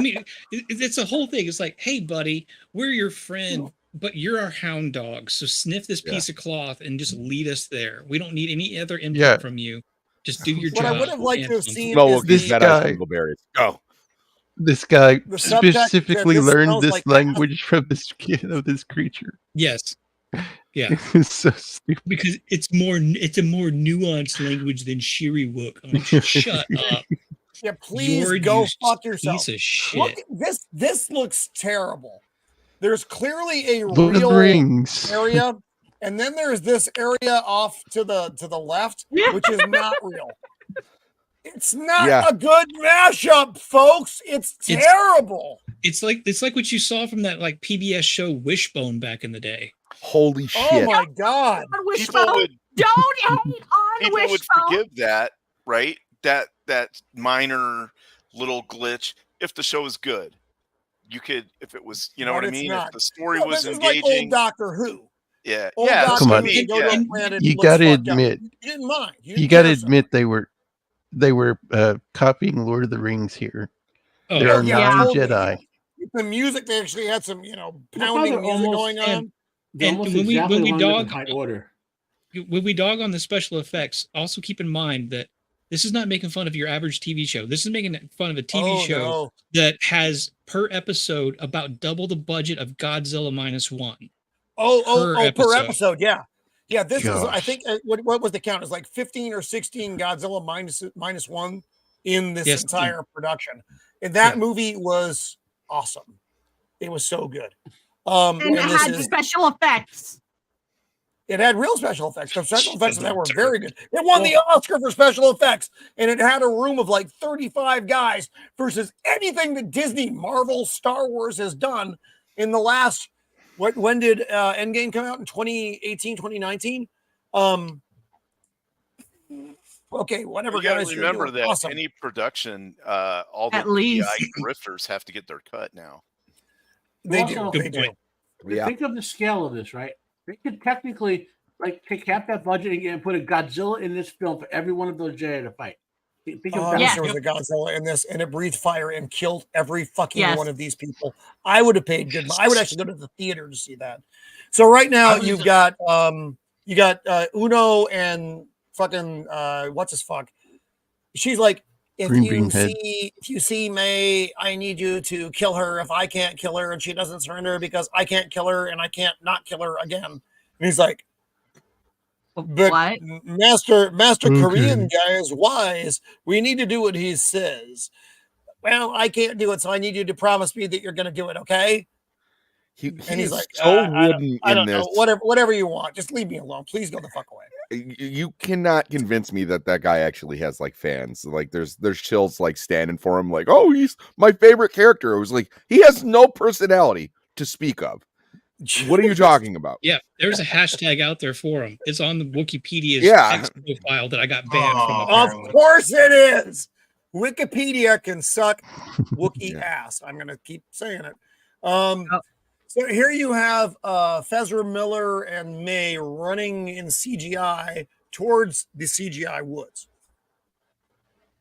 mean, it's a whole thing. It's like, hey, buddy, we're your friend, but you're our hound dog. So sniff this piece of cloth and just lead us there. We don't need any other input from you. Just do your What job. I would have liked to have seen Smell is these the, Jedi berries. Go. This guy The subtext that specifically this learned smells this like language from this kid of this creature. Yes. Yeah. It's so stupid. Because it's a more nuanced language than Shiri Wook. Like, shut up. yeah, please Lord, go you fuck yourself. piece of shit. Look, this looks terrible. There's clearly a Lord of the real Rings. area, and then there's this area off to the left, which is not real. It's not a good mashup, folks. It's terrible. It's like what you saw from that like PBS show Wishbone back in the day. Holy shit. Oh my god. People would Don't hate on people would Wishbone. forgive that, right? That minor little glitch if the show is good. You could, if it was, you know But what I it's mean. not. If the story No, was this is like engaging, old Doctor Who. yeah, Old yeah. Doctor Come on. Who can go to a planet and You looks got to fucked up. admit, You didn't mind. you got to admit they were copying Lord of the Rings here. Oh, There are yeah, 9 totally. Jedi. The music, they actually had some, they're pounding music almost- going on. They're And almost when we exactly lined up in dog high order. when we dog on the special effects, also keep in mind that this is not making fun of your average TV show. This is making fun of a TV show No. that has per episode about double the budget of Godzilla -1. Per episode, yeah. Yeah, this is, I Gosh. think, what was the count? It's like 15 or 16 Godzilla minus one in this Yes. entire production. And that movie was awesome. It was so good. And it this had is- special effects. It had real special effects. The special effects in that were very good. It won the Oscar for special effects, and it had a room of like 35 guys versus anything that Disney, Marvel, Star Wars has done in the last. When did Endgame come out? In 2018, 2019? Okay, whatever. You got guys, to you're remember doing that awesome. any production, all the At least. PI grifters have to get their cut now. They Also, do. They do. Yeah. Think of the scale of this, right? They could technically cap that budget and put a Godzilla in this film for every one of those Jedi to fight. Think of that. There was a Godzilla in this, and it breathed fire and killed every fucking Yes. one of these people. I would have paid good. I would actually go to the theater to see that. So right now you've got Uno and fucking what's his fuck. She's like, if you see Mae, I need you to kill her. If I can't kill her and she doesn't surrender because I can't kill her and I can't not kill her again. And he's like, But What? Master Okay. Korean guy is wise. We need to do what he says. Well, I can't do it, so I need you to promise me that you're going to do it, okay? He And he's is like, so I wooden in don't this. know, whatever you want. Just leave me alone. Please go the fuck away. You cannot convince me that guy actually has like fans. Like there's chills like standing for him. Like, oh, he's my favorite character. It was like he has no personality to speak of. What are you talking about? Yeah, there's a hashtag out there for him. It's on the Wikipedia's X profile that I got banned from. Of course it is. Wikipedia can suck Wookiee ass. I'm gonna keep saying it. So here you have Fezra Miller and Mae running in CGI towards the CGI woods.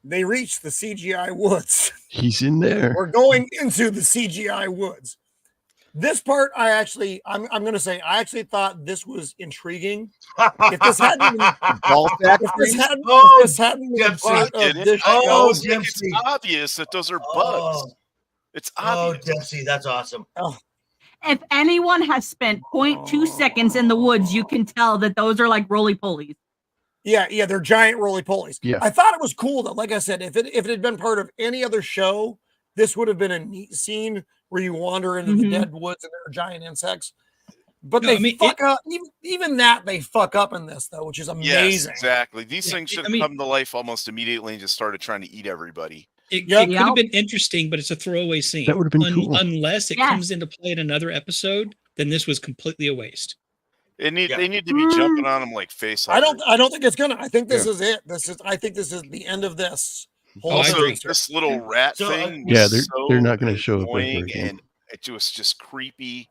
They reach the CGI woods. He's in there. We're going into the CGI woods. This part, I'm going to say, I actually thought this was intriguing. If this hadn't been, if this hadn't been part of this show, it's obvious that those are bugs. It's obvious. Oh, Dempsey, that's awesome. If anyone has spent 0.2 seconds in the woods, you can tell that those are like roly-polies. Yeah, they're giant roly-polies. Yeah. I thought it was cool though. Like I said, if it had been part of any other show, this would have been a neat scene where you wander into the dead woods and there are giant insects. But fuck up. Even that they fuck up in this though, which is amazing. Yes, exactly. These things should have come to life almost immediately and just started trying to eat everybody. It could have been interesting, but it's a throwaway scene. That would have been cool. Unless it comes into play in another episode, then this was completely a waste. They need to be jumping on them like face. I don't think it's gonna. I think this is it. I think this is the end of this. This little rat thing. Yeah, they're not going to show up and it was just creepy.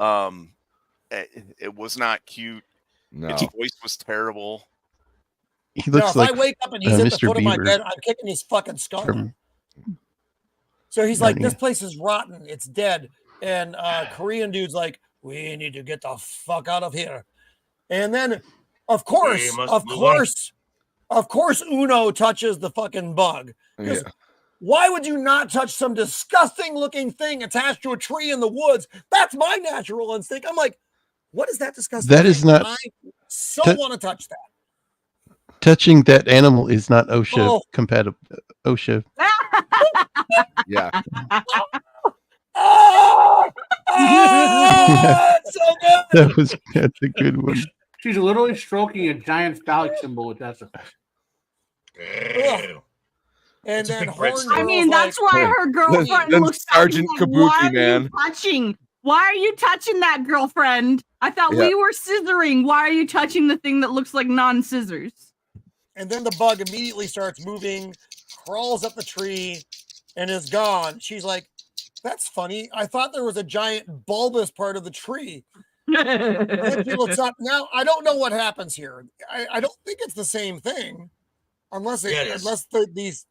It was not cute. No. Its voice was terrible. He looks like if I wake up and he's at the Mr. foot of my Beaver bed, I'm kicking his fucking skull. So he's like, "This place is rotten. It's dead." And Korean dude's like, "We need to get the fuck out of here." And then, of course, Uno touches the fucking bug. Yeah. Why would you not touch some disgusting looking thing attached to a tree in the woods? That's my natural instinct. I'm like, what is that disgusting? That is not. I so want to touch that. Touching that animal is not OSHA compatible. OSHA. Yeah. So good. That's a good one. She's literally stroking a giant phallic symbol with that. And then I mean, that's why her girlfriend looks Sergeant like, Kabuki, man. Why are you touching that, girlfriend? I thought we were scissoring. Why are you touching the thing that looks like non-scissors? And then the bug immediately starts moving, crawls up the tree, and is gone. She's like, "That's funny. I thought there was a giant bulbous part of the tree." And then she looks up. Now, I don't know what happens here. I don't think it's the same thing. Unless these...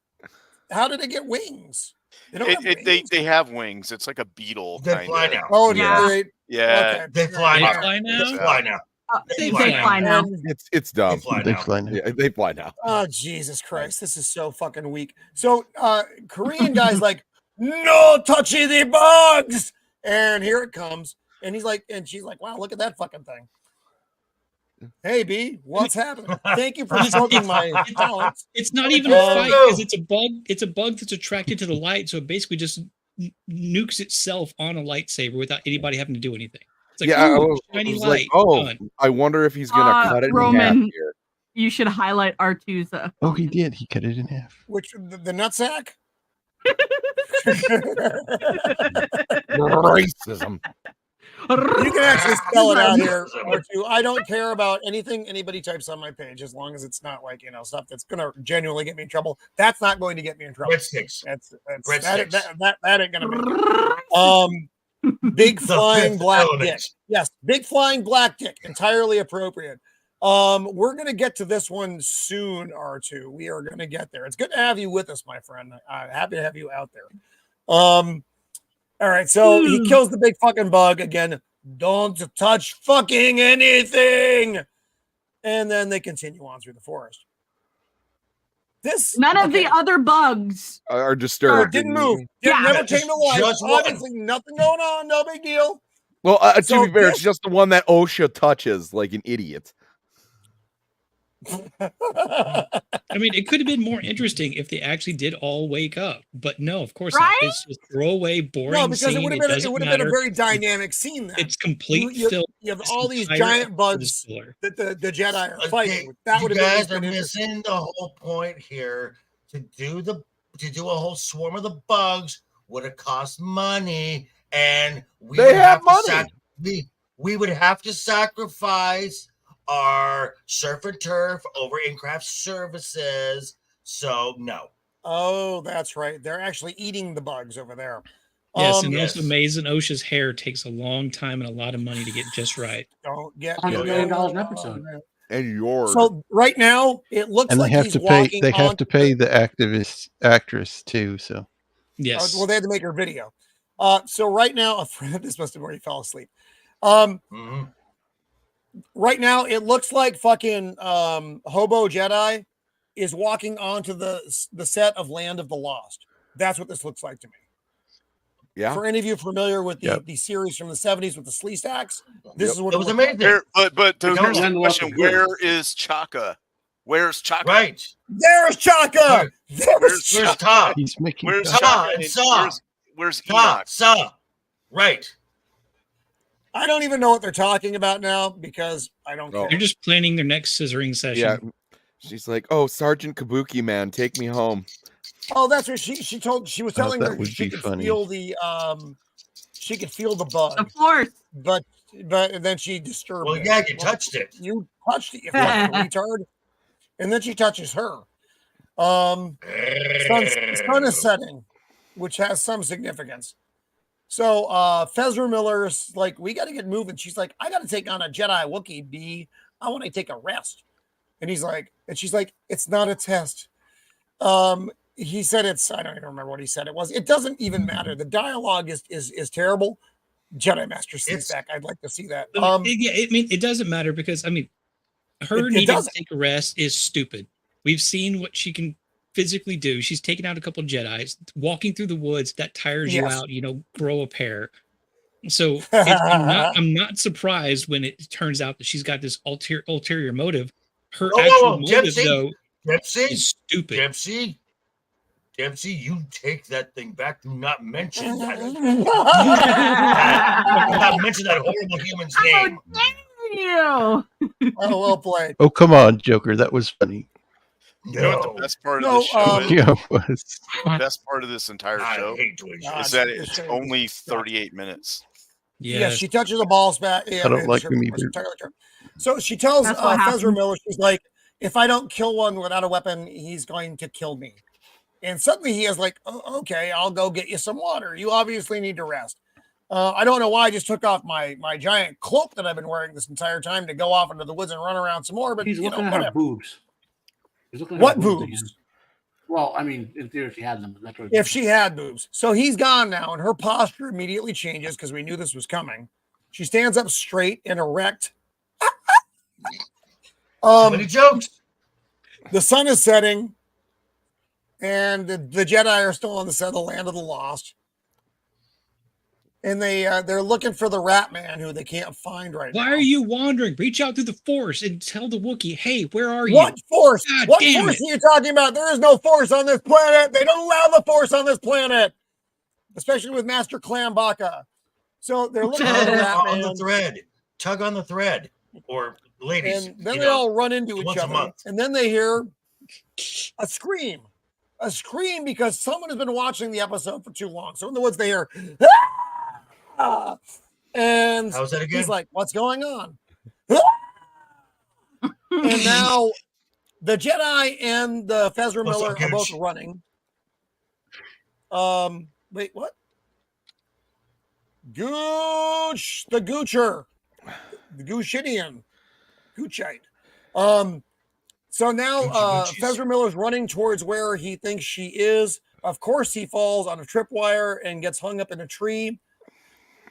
How did it get wings? They have wings. It's like a beetle. They fly now. Oh, yeah. Okay. They fly now. They fly now. They fly now. It's dumb. They fly now. Yeah, they fly now. Oh, Jesus Christ. This is so fucking weak. So Korean guy's like, "No touchy the bugs." And here it comes. And he's like, and she's like, "Wow, look at that fucking thing." Hey, B, what's happening? Thank you for smoking my talents. It's not even a fight because it's a bug. It's a bug that's attracted to the light, so it basically just nukes itself on a lightsaber without anybody having to do anything. It's like, shiny light. Like, I wonder if he's gonna cut it in half here. You should highlight R2's. Oh, he did. He cut it in half. Which the nutsack? Racism. You can actually spell it out here. R2. I don't care about anything anybody types on my page as long as it's not like, stuff that's gonna genuinely get me in trouble. That's not going to get me in trouble. Breadsticks. That ain't gonna be. Big flying black dick. Yes, big flying black dick. Entirely appropriate. We're gonna get to this one soon, R2. We are gonna get there. It's good to have you with us, my friend. Happy to have you out there. All right, so he kills the big fucking bug again. Don't touch fucking anything. And then they continue on through the forest. None of the other bugs are disturbed. Didn't move. Never came to life. Obviously, nothing going on. No big deal. Well, to be fair, it's just the one that OSHA touches like an idiot. I mean, it could have been more interesting if they actually did all wake up, but no, of course Right? not. It's just throwaway, boring No, because scene. it would have been a very dynamic scene. Then It's complete you fill. have all these giant bugs that the Jedi are fighting. That would You have guys been are missing the whole point here. To do a whole swarm of the bugs would have cost money, and we They would have to money. we would have to sacrifice our surf and turf over in-craft services. So no. Oh, that's right. They're actually eating the bugs over there. Yes, and also Mae and Osha's hair takes a long time and a lot of money to get just right. Don't get $100 million an episode. And yours. So right now it looks And they like have he's to pay. walking They have on to pay the actress too. So yes. well, they had to make her video. So right now, this must have already fell asleep. Right now, it looks like fucking Hobo Jedi is walking onto the set of Land of the Lost. That's what this looks like to me. Yeah. For any of you familiar with the series from the 70s with the Slee Stacks, this is what it was amazing. But here's the question: where is Chaka? Where's Chaka? Right. There's Chaka. Where's Chaka? he's making. Where's Chaka? Chaka? Where's Enoch? Right. I don't even know what they're talking about now because I don't care. They're just planning their next scissoring session. Yeah. She's like, "Oh, Sergeant Kabuki, man, take me home." Oh, that's what she was telling her would she be could funny. feel the bug. Of course. But then she disturbed Well, it. yeah, you touched it. You touched it, you fucking retard. And then she touches her. Sun is setting, which has some significance. So Fezra Miller's like, we got to get moving. She's like, I got to take on a Jedi Wookiee. B, I want to take a rest. And she's like, it's not a test. He said I don't even remember what he said it was. It doesn't even matter. The dialogue is terrible. Jedi Master feedback. I'd like to see that. It doesn't matter because her needing to take a rest is stupid. We've seen what she can physically do. She's taken out a couple of Jedis. Walking through the woods, that tires you out. Grow a pair. So I'm not surprised when it turns out that she's got this ulterior motive. Her actual motive, though, is stupid. Dempsey, you take that thing back. Do not mention that. Do not mention that horrible human's name. You. Oh, well played. Oh, come on, Joker. That was funny. You know what the best part of this show is? Yeah, it was. The best part of this entire show is that it's only 38 minutes. Yeah, she touches the balls back. Yeah, I don't like him either. So she tells Fezra Miller, she's like, if I don't kill one without a weapon, he's going to kill me. And suddenly he is like, oh, okay, I'll go get you some water. You obviously need to rest. I don't know why I just took off my giant cloak that I've been wearing this entire time to go off into the woods and run around some more. But he's looking at her boobs. He's looking at what her boobs? Well, I mean, in theory, she had them. But if she had boobs. So he's gone now, and her posture immediately changes because we knew this was coming. She stands up straight and erect. Many jokes. The sun is setting, and the Jedi are still on the set of the Land of the Lost. And they're looking for the Rat Man who they can't find right now. Why are you wandering? Reach out through the Force and tell the Wookiee, hey, where are you? What Force? God what damn Force it. are you talking about? There is no Force on this planet. They don't allow the Force on this planet, especially with Master Kelnacca. So they're looking for the Rat Man. On the thread. Tug on the thread. Or ladies. And then they all run into each other. And then they hear a scream. A scream because someone has been watching the episode for too long. So in the woods they hear, ah! And how's that again? He's like, what's going on? And now the Jedi and the Fezra Miller are both running. Wait, what? Gooch, the Goocher, the Goochidian, Goochite. So now Fezra Miller's running towards where he thinks she is. Of course, he falls on a tripwire and gets hung up in a tree.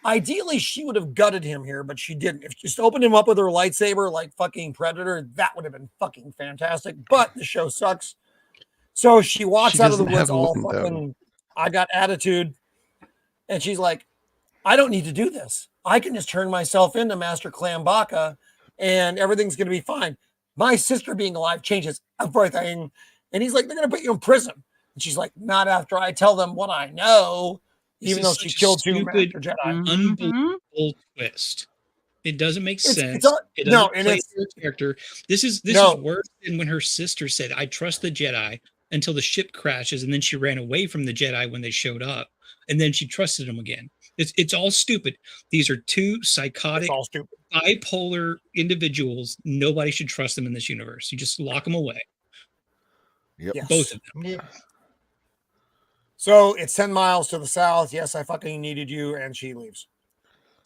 Ideally, she would have gutted him here, but she didn't. If she just opened him up with her lightsaber like fucking Predator, that would have been fucking fantastic. But the show sucks. So she walks out of the woods all fucking, I got attitude. And she's like, I don't need to do this. I can just turn myself into Master Kelnacca and everything's going to be fine. my sister being alive changes everything. And he's like, they're going to put you in prison. And she's like, not after I tell them what I know, even though she killed two Master Jedi. Unbelievable twist. It doesn't make sense. It doesn't no, and play it's to her character. This is worse than when her sister said, I trust the Jedi until the ship crashes, and then she ran away from the Jedi when they showed up, and then she trusted them again. It's all stupid. These are two psychotic, bipolar individuals. Nobody should trust them in this universe. You just lock them away. Yep. Yes. Both of them. Yep. So it's 10 miles to the south. Yes, I fucking needed you, and she leaves.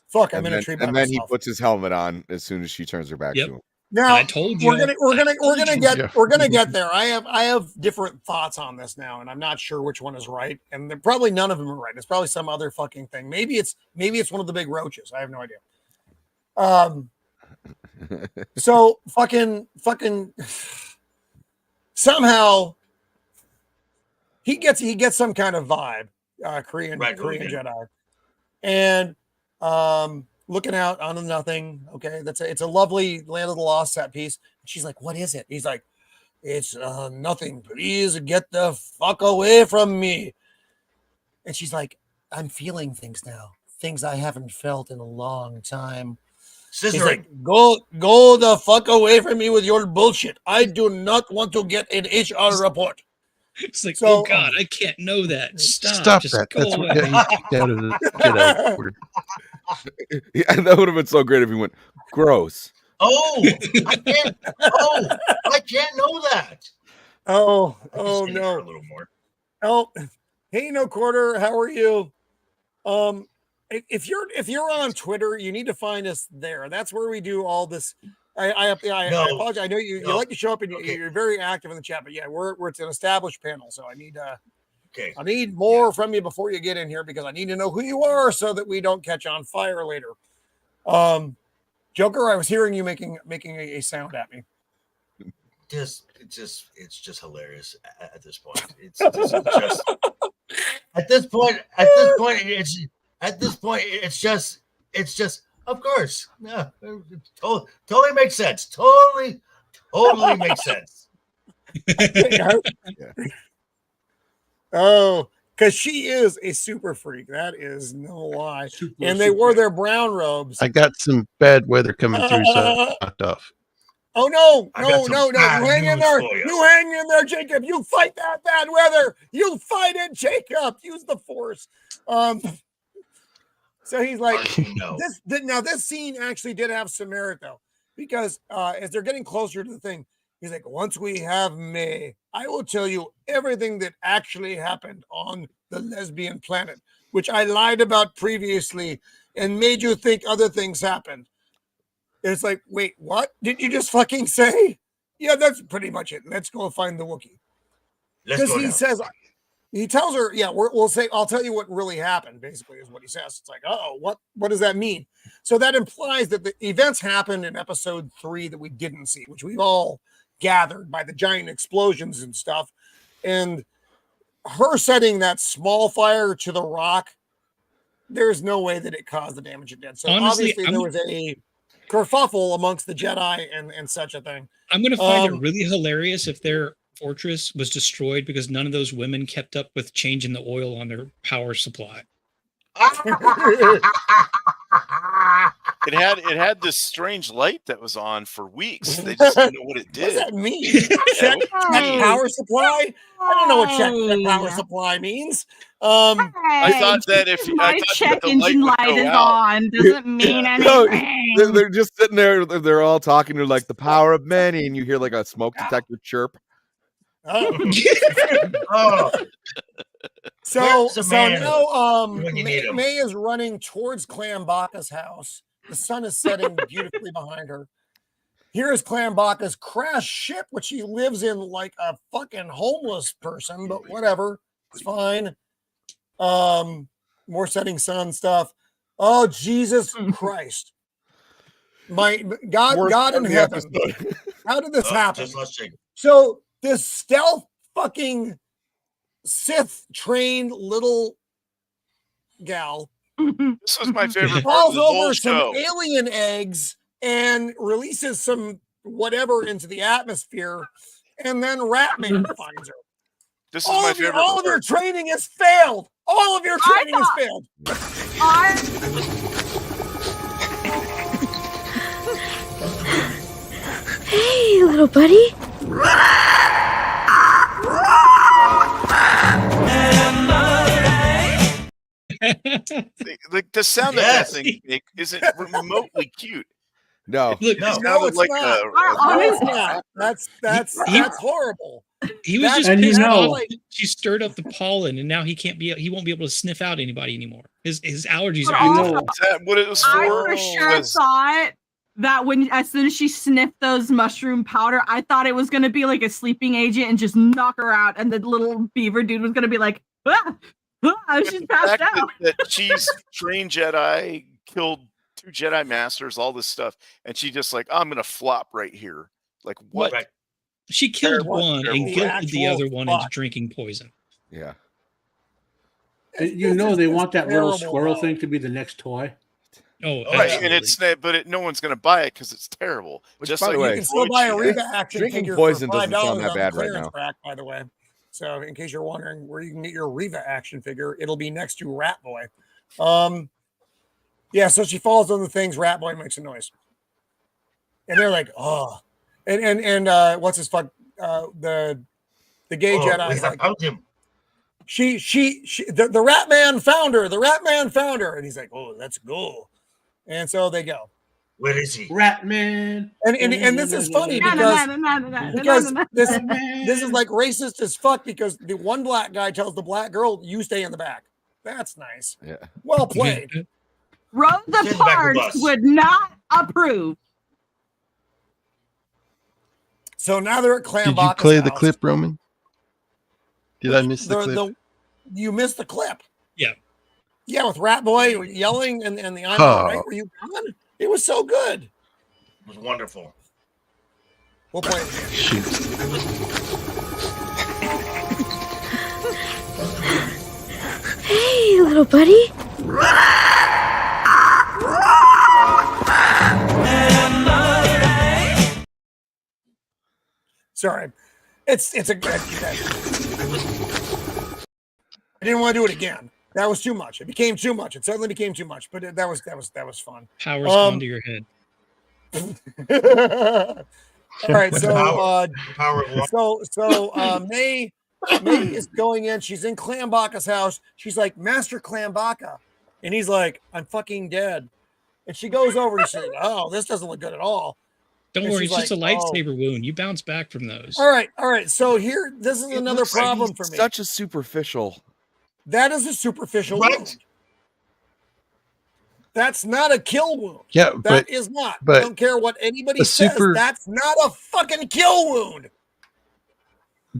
Fuck, I'm in a tree by myself. And then he puts his helmet on as soon as she turns her back to him. Now I told you we're gonna get there. I have different thoughts on this now, and I'm not sure which one is right. And probably none of them are right. It's probably some other fucking thing. Maybe it's one of the big roaches. I have no idea. So fucking somehow he gets some kind of vibe, Korean Jedi, and looking out onto nothing. Okay, it's a lovely Land of the Lost set piece. She's like, "What is it?" He's like, "It's nothing. Please get the fuck away from me." And she's like, "I'm feeling things now, things I haven't felt in a long time." He's like, "Go the fuck away from me with your bullshit. I do not want to get an HR report." It's like, oh God, I can't know that. Stop just that. Go That's away. what got you kicked out of the Jedi Order. Yeah, that would have been so great if he went, gross. Oh, I can't. Oh, I can't know that. Oh no. A little more. Oh, hey, no quarter. How are you? If you're on Twitter, you need to find us there. That's where we do all this. I apologize. I know you like to show up and you're very active in the chat, but yeah, it's an established panel, so I need more from you before you get in here because I need to know who you are so that we don't catch on fire later. Joker, I was hearing you making a sound at me. It's just hilarious at this point. It's just at this point it's just of course. Yeah, totally makes sense. Totally makes sense. Oh, because she is a super freak. That is no lie. And they wore their brown robes. I got some bad weather coming through, so I knocked off. Oh no. You hang in there. You hang in there, Jacob. You fight that bad weather. You fight it, Jacob. Use the force. So he's like, this scene actually did have some merit though, because as they're getting closer to the thing, he's like, once we have Mae, I will tell you everything that actually happened on the lesbian planet, which I lied about previously and made you think other things happened. It's like, wait, what did you just fucking say? Yeah, that's pretty much it. Let's go find the Wookiee. Because he tells her, yeah, we'll say, I'll tell you what really happened, basically, is what he says. It's like, oh, what does that mean? So that implies that the events happened in episode 3 that we didn't see, which we've all gathered by the giant explosions and stuff. And her setting that small fire to the rock, there's no way that it caused the damage it did. So honestly, obviously there was a kerfuffle amongst the Jedi and such a thing. I'm going to find it really hilarious if their fortress was destroyed because none of those women kept up with changing the oil on their power supply. It had this strange light that was on for weeks. They just didn't know what it did. What does that mean? Check power supply? I don't know what check power supply means. I thought that if my check engine light is on, doesn't mean anything. No, they're just sitting there. They're all talking to like the power of many, and you hear like a smoke detector chirp. Oh. So now Mae is running towards Clan Baka's house. The sun is setting beautifully behind her. Here is Clan Baka's crashed ship, which he lives in like a fucking homeless person, but whatever. It's fine. More setting sun stuff. Oh, Jesus Christ. My God in heaven. How did this happen? So this stealth fucking Sith trained little gal This was my favorite part falls of the whole over some show. alien eggs and releases some whatever into the atmosphere, and then Ratman finds her. This is my favorite all of your training has failed. All of your training has failed. Hey, little buddy. The sound that thing make isn't remotely cute. No, it sounded like it's not. That's horrible. He was just And pissed off like, that she stirred up the pollen, and now he won't be able to sniff out anybody anymore. His allergies But are also, out. Is that what it was for? I for sure thought that as soon as she sniffed those mushroom powder, I thought it was going to be like a sleeping agent and just knock her out, and the little beaver dude was going to be like, she's passed out. That she's trained Jedi, killed 2 Jedi Masters, all this stuff, and she just like, I'm gonna flop right here. Like what? Right. She killed one and guilted the other one into drinking poison. Yeah. You know they want that little squirrel thing to be the next toy. Oh, right, and no one's gonna buy it because it's terrible. Which, just by like the way, you can still buy a Riva action drinking figure poison for $5 doesn't sound that on bad the right clearance now. rack, by the way. So, in case you're wondering where you can get your Riva action figure, it'll be next to Rat Boy. Yeah, so she falls on the things. Rat Boy makes a noise, and they're like, "Oh," and what's his fuck? The gay Jedi. Like, found him. The Rat Man found her. The Rat Man found her, and he's like, "Oh, let's go." And so they go. Where is he? Ratman. And this is funny because this is like racist as fuck because the one black guy tells the black girl, "You stay in the back." That's nice. Yeah. Well played. Rosa Parks would not approve. So now they're at Clambaka's Did you play the house. clip, Roman? Did I miss the clip? You missed the clip. Yeah. Yeah, with Rat Boy yelling and the I'm right. Were you gone? It was so good. It was wonderful. We'll play it again. Shoot. Hey, little buddy. Sorry. It's a good. I didn't want to do it again. That was too much. It became too much. It suddenly became too much. But that was fun. Power's gone to your head. All right, so Mae is going in. She's in Clambaka's house. She's like, Master Kelnacca, and he's like, I'm fucking dead. And she goes over and she's like, oh, this doesn't look good at all. Don't And worry, she's it's just a like, lightsaber wound. You bounce back from those. All right. So this is another problem for me. Such a superficial. That is a superficial wound. That's not a kill wound. Yeah, that is not. But I don't care what anybody says. That's not a fucking kill wound.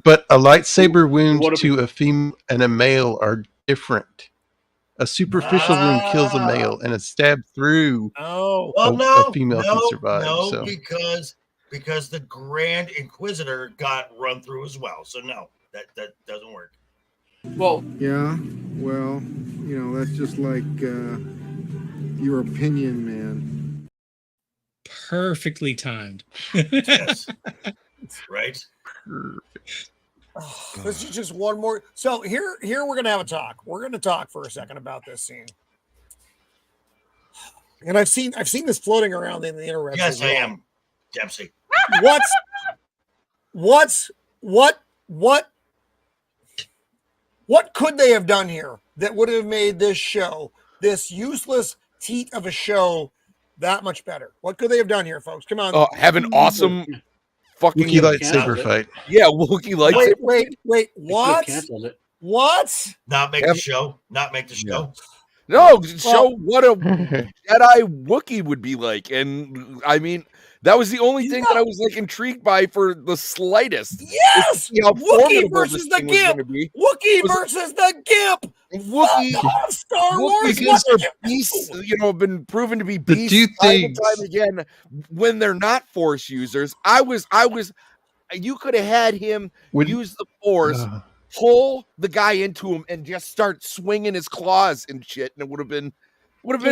But a lightsaber wound to a female and a male are different. A superficial wound kills a male, and a stab through a female can survive. No, so. because the Grand Inquisitor got run through as well. So no, that doesn't work. Well, yeah, well, that's just like your opinion, man. Perfectly timed. Yes. Right. This is just one more. So here we're gonna have a talk. We're gonna talk for a second about this scene. And I've seen this floating around in the internet. Yes, I am, Dempsey. What could they have done here that would have made this show, this useless teat of a show, that much better? What could they have done here, folks? Come on. Have an awesome fucking Wookiee lightsaber fight. Yeah, Wookiee lightsaber. Wait. What? What? Not make the show. Not make the show. No, show what a Jedi Wookiee would be like. And I mean, that was the only thing that I was like intrigued by for the slightest. Yes! Wookiee versus the Gimp! Wookiee versus the Gimp! Wookiee, Star Wars! Wookiees are beasts, been proven to be beasts time and time again when they're not Force users. You could have had him use the Force, pull the guy into him, and just start swinging his claws and shit, and it would have been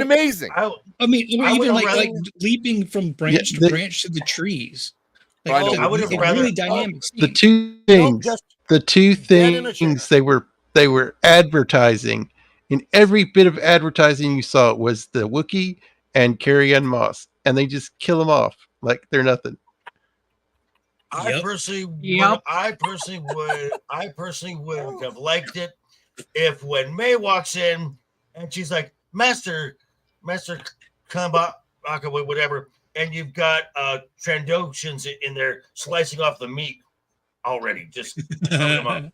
amazing. I mean, or even like leaping from branch to branch to the trees. I know. I would have like rather really dynamic. The scene. two Nope, things, just the two dead in a chair. things they were advertising. In every bit of advertising you saw was the Wookiee and Carrie-Anne Moss, and they just kill them off like they're nothing. I Yep. personally Yep. would have liked it if when Mae walks in and she's like, Master Kelnacca, whatever, and you've got Trandoshans in there slicing off the meat already, just cover them up.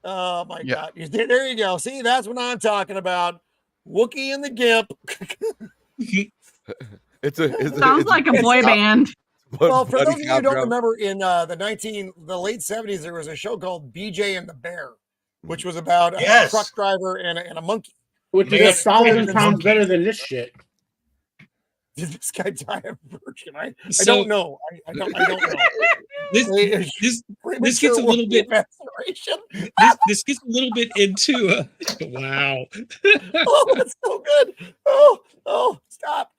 Oh my Yeah. God! There you go. See, that's what I'm talking about. Wookiee and the Gimp. Sounds like a boy band. Well, for those of you who cop don't drama. remember, in the late 70s, there was a show called BJ and the Bear, which was about a Yes. truck driver and a monkey. Which Man, is 1,000 man, times better than this shit. Did this guy die of virgin? I So- don't know. I don't know. This gets a little bit. This gets a little bit into. Wow. Oh, that's so good. Oh, stop.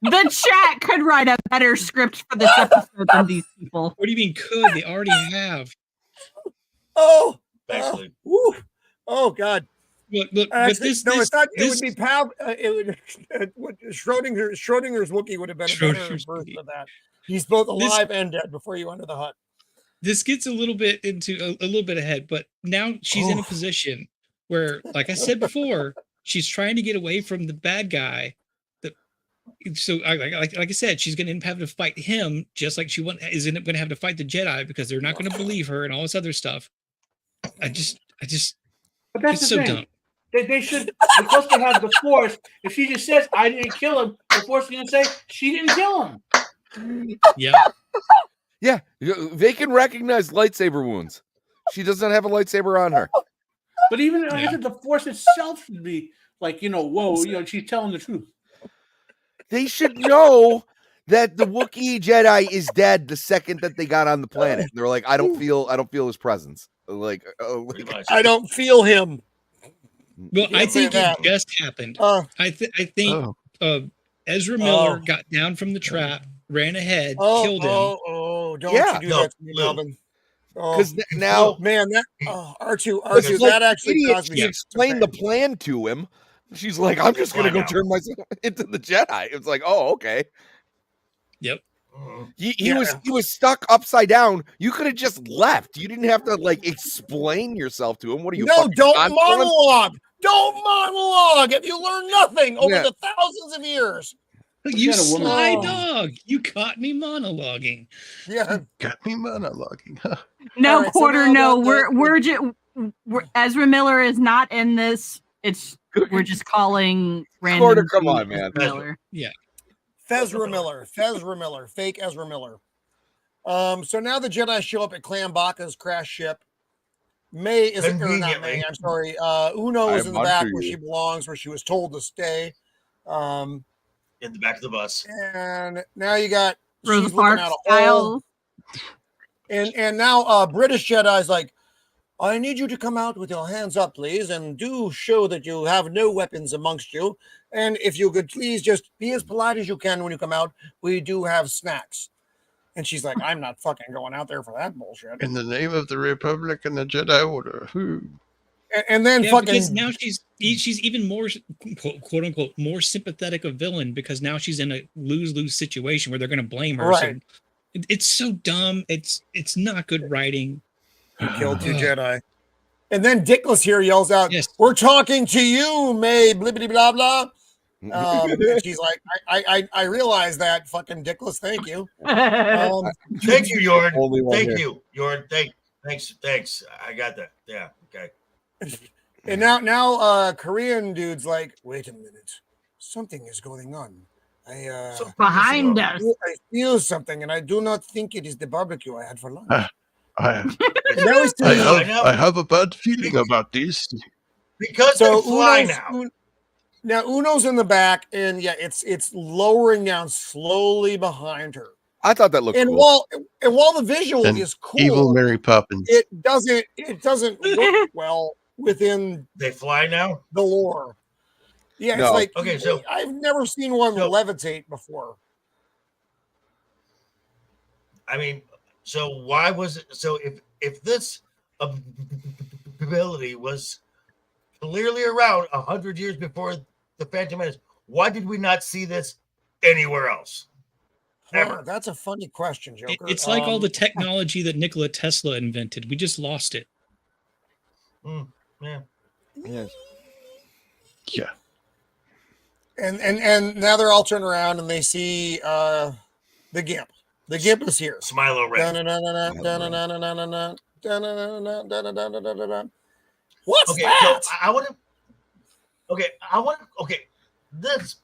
The chat could write a better script for this episode than these people. What do you mean? Could they already have? Oh, Basically. woo. Oh God. Look. But Actually, this. no, this, it's not. It this, would be Pav. Schrodinger's Wookiee would have been a better Schrodinger's version Wookiee. of that. He's both This- alive and dead before you enter the hut. This gets a little bit into a little bit ahead, but now she's in a position where, like I said before, she's trying to get away from the bad guy. So, like I said, she's going to have to fight him, just like she isn't going to have to fight the Jedi because they're not going to believe her and all this other stuff. I just, But that's it's the so thing. dumb. They should, because they have the Force, if she just says, I didn't kill him, the Force is going to say, she didn't kill him. Yeah. Yeah, they can recognize lightsaber wounds. She doesn't have a lightsaber on her. But even the Force itself should be like, whoa, she's telling the truth. They should know that the Wookiee Jedi is dead the second that they got on the planet. They're like, I don't feel his presence. Like, I don't feel him. Well, I can't say think that. it just happened. I think Ezra Miller got down from the trap, ran ahead, killed him. Don't Yeah. you do that to me, Melvin. because now, man, that R2, it's that like actually idiot, caused me she to explained the plan to him. She's like, I'm just gonna go turn myself into the Jedi. It's like, oh, okay. Yep. He was stuck upside down. You could have just left. You didn't have to like explain yourself to him. What are you? No, don't fucking monologue. Don't monologue. If you learn nothing over Yeah. the thousands of years. You got a woman- sly Oh. dog. You caught me monologuing. Yeah. Got me monologuing. Huh? No, All right, so Quarter, now no. We're Ezra Miller is not in this. We're just calling random. Quarter, come on, dude man. Ezra Miller. Fezra Miller, fake Ezra Miller. So now the Jedi show up at Clambaka's crash ship. Mae is or not Conveniently. Mae, I'm sorry. Uno I is in the am back onto where you. she belongs, where she was told to stay. In the back of the bus. And now you got Rosa she's looking Parks out a hole. style. And now British Jedi's like, I need you to come out with your hands up, please, and do show that you have no weapons amongst you. And if you could please just be as polite as you can when you come out. We do have snacks. And she's like, I'm not fucking going out there for that bullshit. In the name of the Republic and the Jedi Order. Who? And then Yeah, fucking because now she's even more quote unquote more sympathetic a villain because now she's in a lose-lose situation where they're going to blame her. So Right. it's so dumb. It's not good writing. killed two Jedi. And then Dickless here yells out, Yes. we're talking to you, Mae, blibbity blah blah. And she's like, I realize that, fucking Dickless, thank you. Thank you, Jordan. Only one Thank here. you, Jordan. Thanks. I got that. Yeah. Okay. And now Korean dude's like, wait a minute, something is going on. Behind us. I feel something, and I do not think it is the barbecue I had for lunch. I And now he's telling me- I have a bad feeling about this. Because So they fly Uno's, now. now Uno's in the back, and yeah, it's lowering down slowly behind her. I thought that looked And cool. while the visual And is cool, Evil Mary Poppins. it doesn't work well within They fly now. the lore. Yeah, No. it's like Okay, so I've never seen one So- levitate before. I mean, so why was it? So if this ability was clearly around 100 years before the Phantom Menace, why did we not see this anywhere else? Ever? That's a funny question, Joker. It's like all the technology that Nikola Tesla invented. We just lost it. Yeah. Yes. Yeah. And now they're all turned around and they see the Gimp. The Gimp is here. Smilo Red. What's Okay, that? so I want to. Okay, this.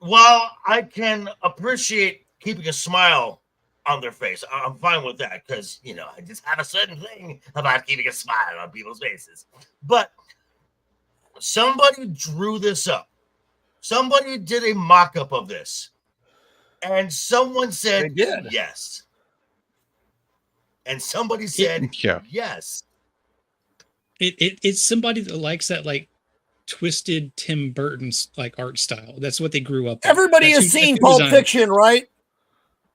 While I can appreciate keeping a smile on their face, I'm fine with that because I just have a certain thing about keeping a smile on people's faces. But somebody drew this up. Somebody did a mock-up of this, and someone said yes. And somebody said yes. It's somebody that likes that like twisted Tim Burton's like art style. That's what they grew up with. Everybody That's has who- seen that's who Pulp designed it. Fiction, right?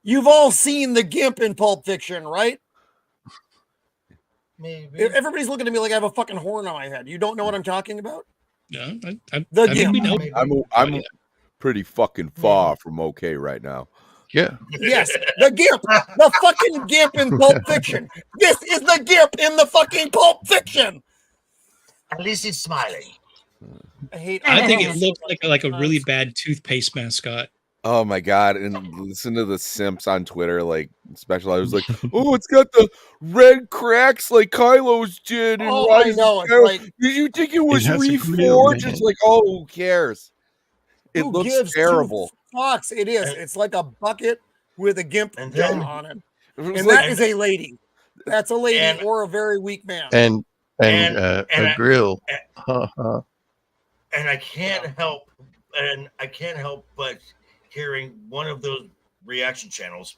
You've all seen the Gimp in Pulp Fiction, right? Maybe. Everybody's looking at me like I have a fucking horn on my head. You don't know what I'm talking about? No, The I think Gimp. we know. I'm pretty fucking far from okay right now. Yeah. Yes, the Gimp, the fucking Gimp in Pulp Fiction. This is the Gimp in the fucking Pulp Fiction. At least he's smiling. I think it looked like a really bad toothpaste mascot. Oh my god! And listen to the simps on Twitter, like especially I was like, "Oh, it's got the red cracks like Kylo's did." And Oh, I know. It's like, did you think it was has a grill, reforged? man. It's like, oh, who cares? It who looks gives terrible. two fucks? It is. It's like a bucket with a Gimp And gun then- on it, It was and like- that is a lady. That's a lady And- or a very weak man. And And a I- grill. And I can't help but hearing one of those reaction channels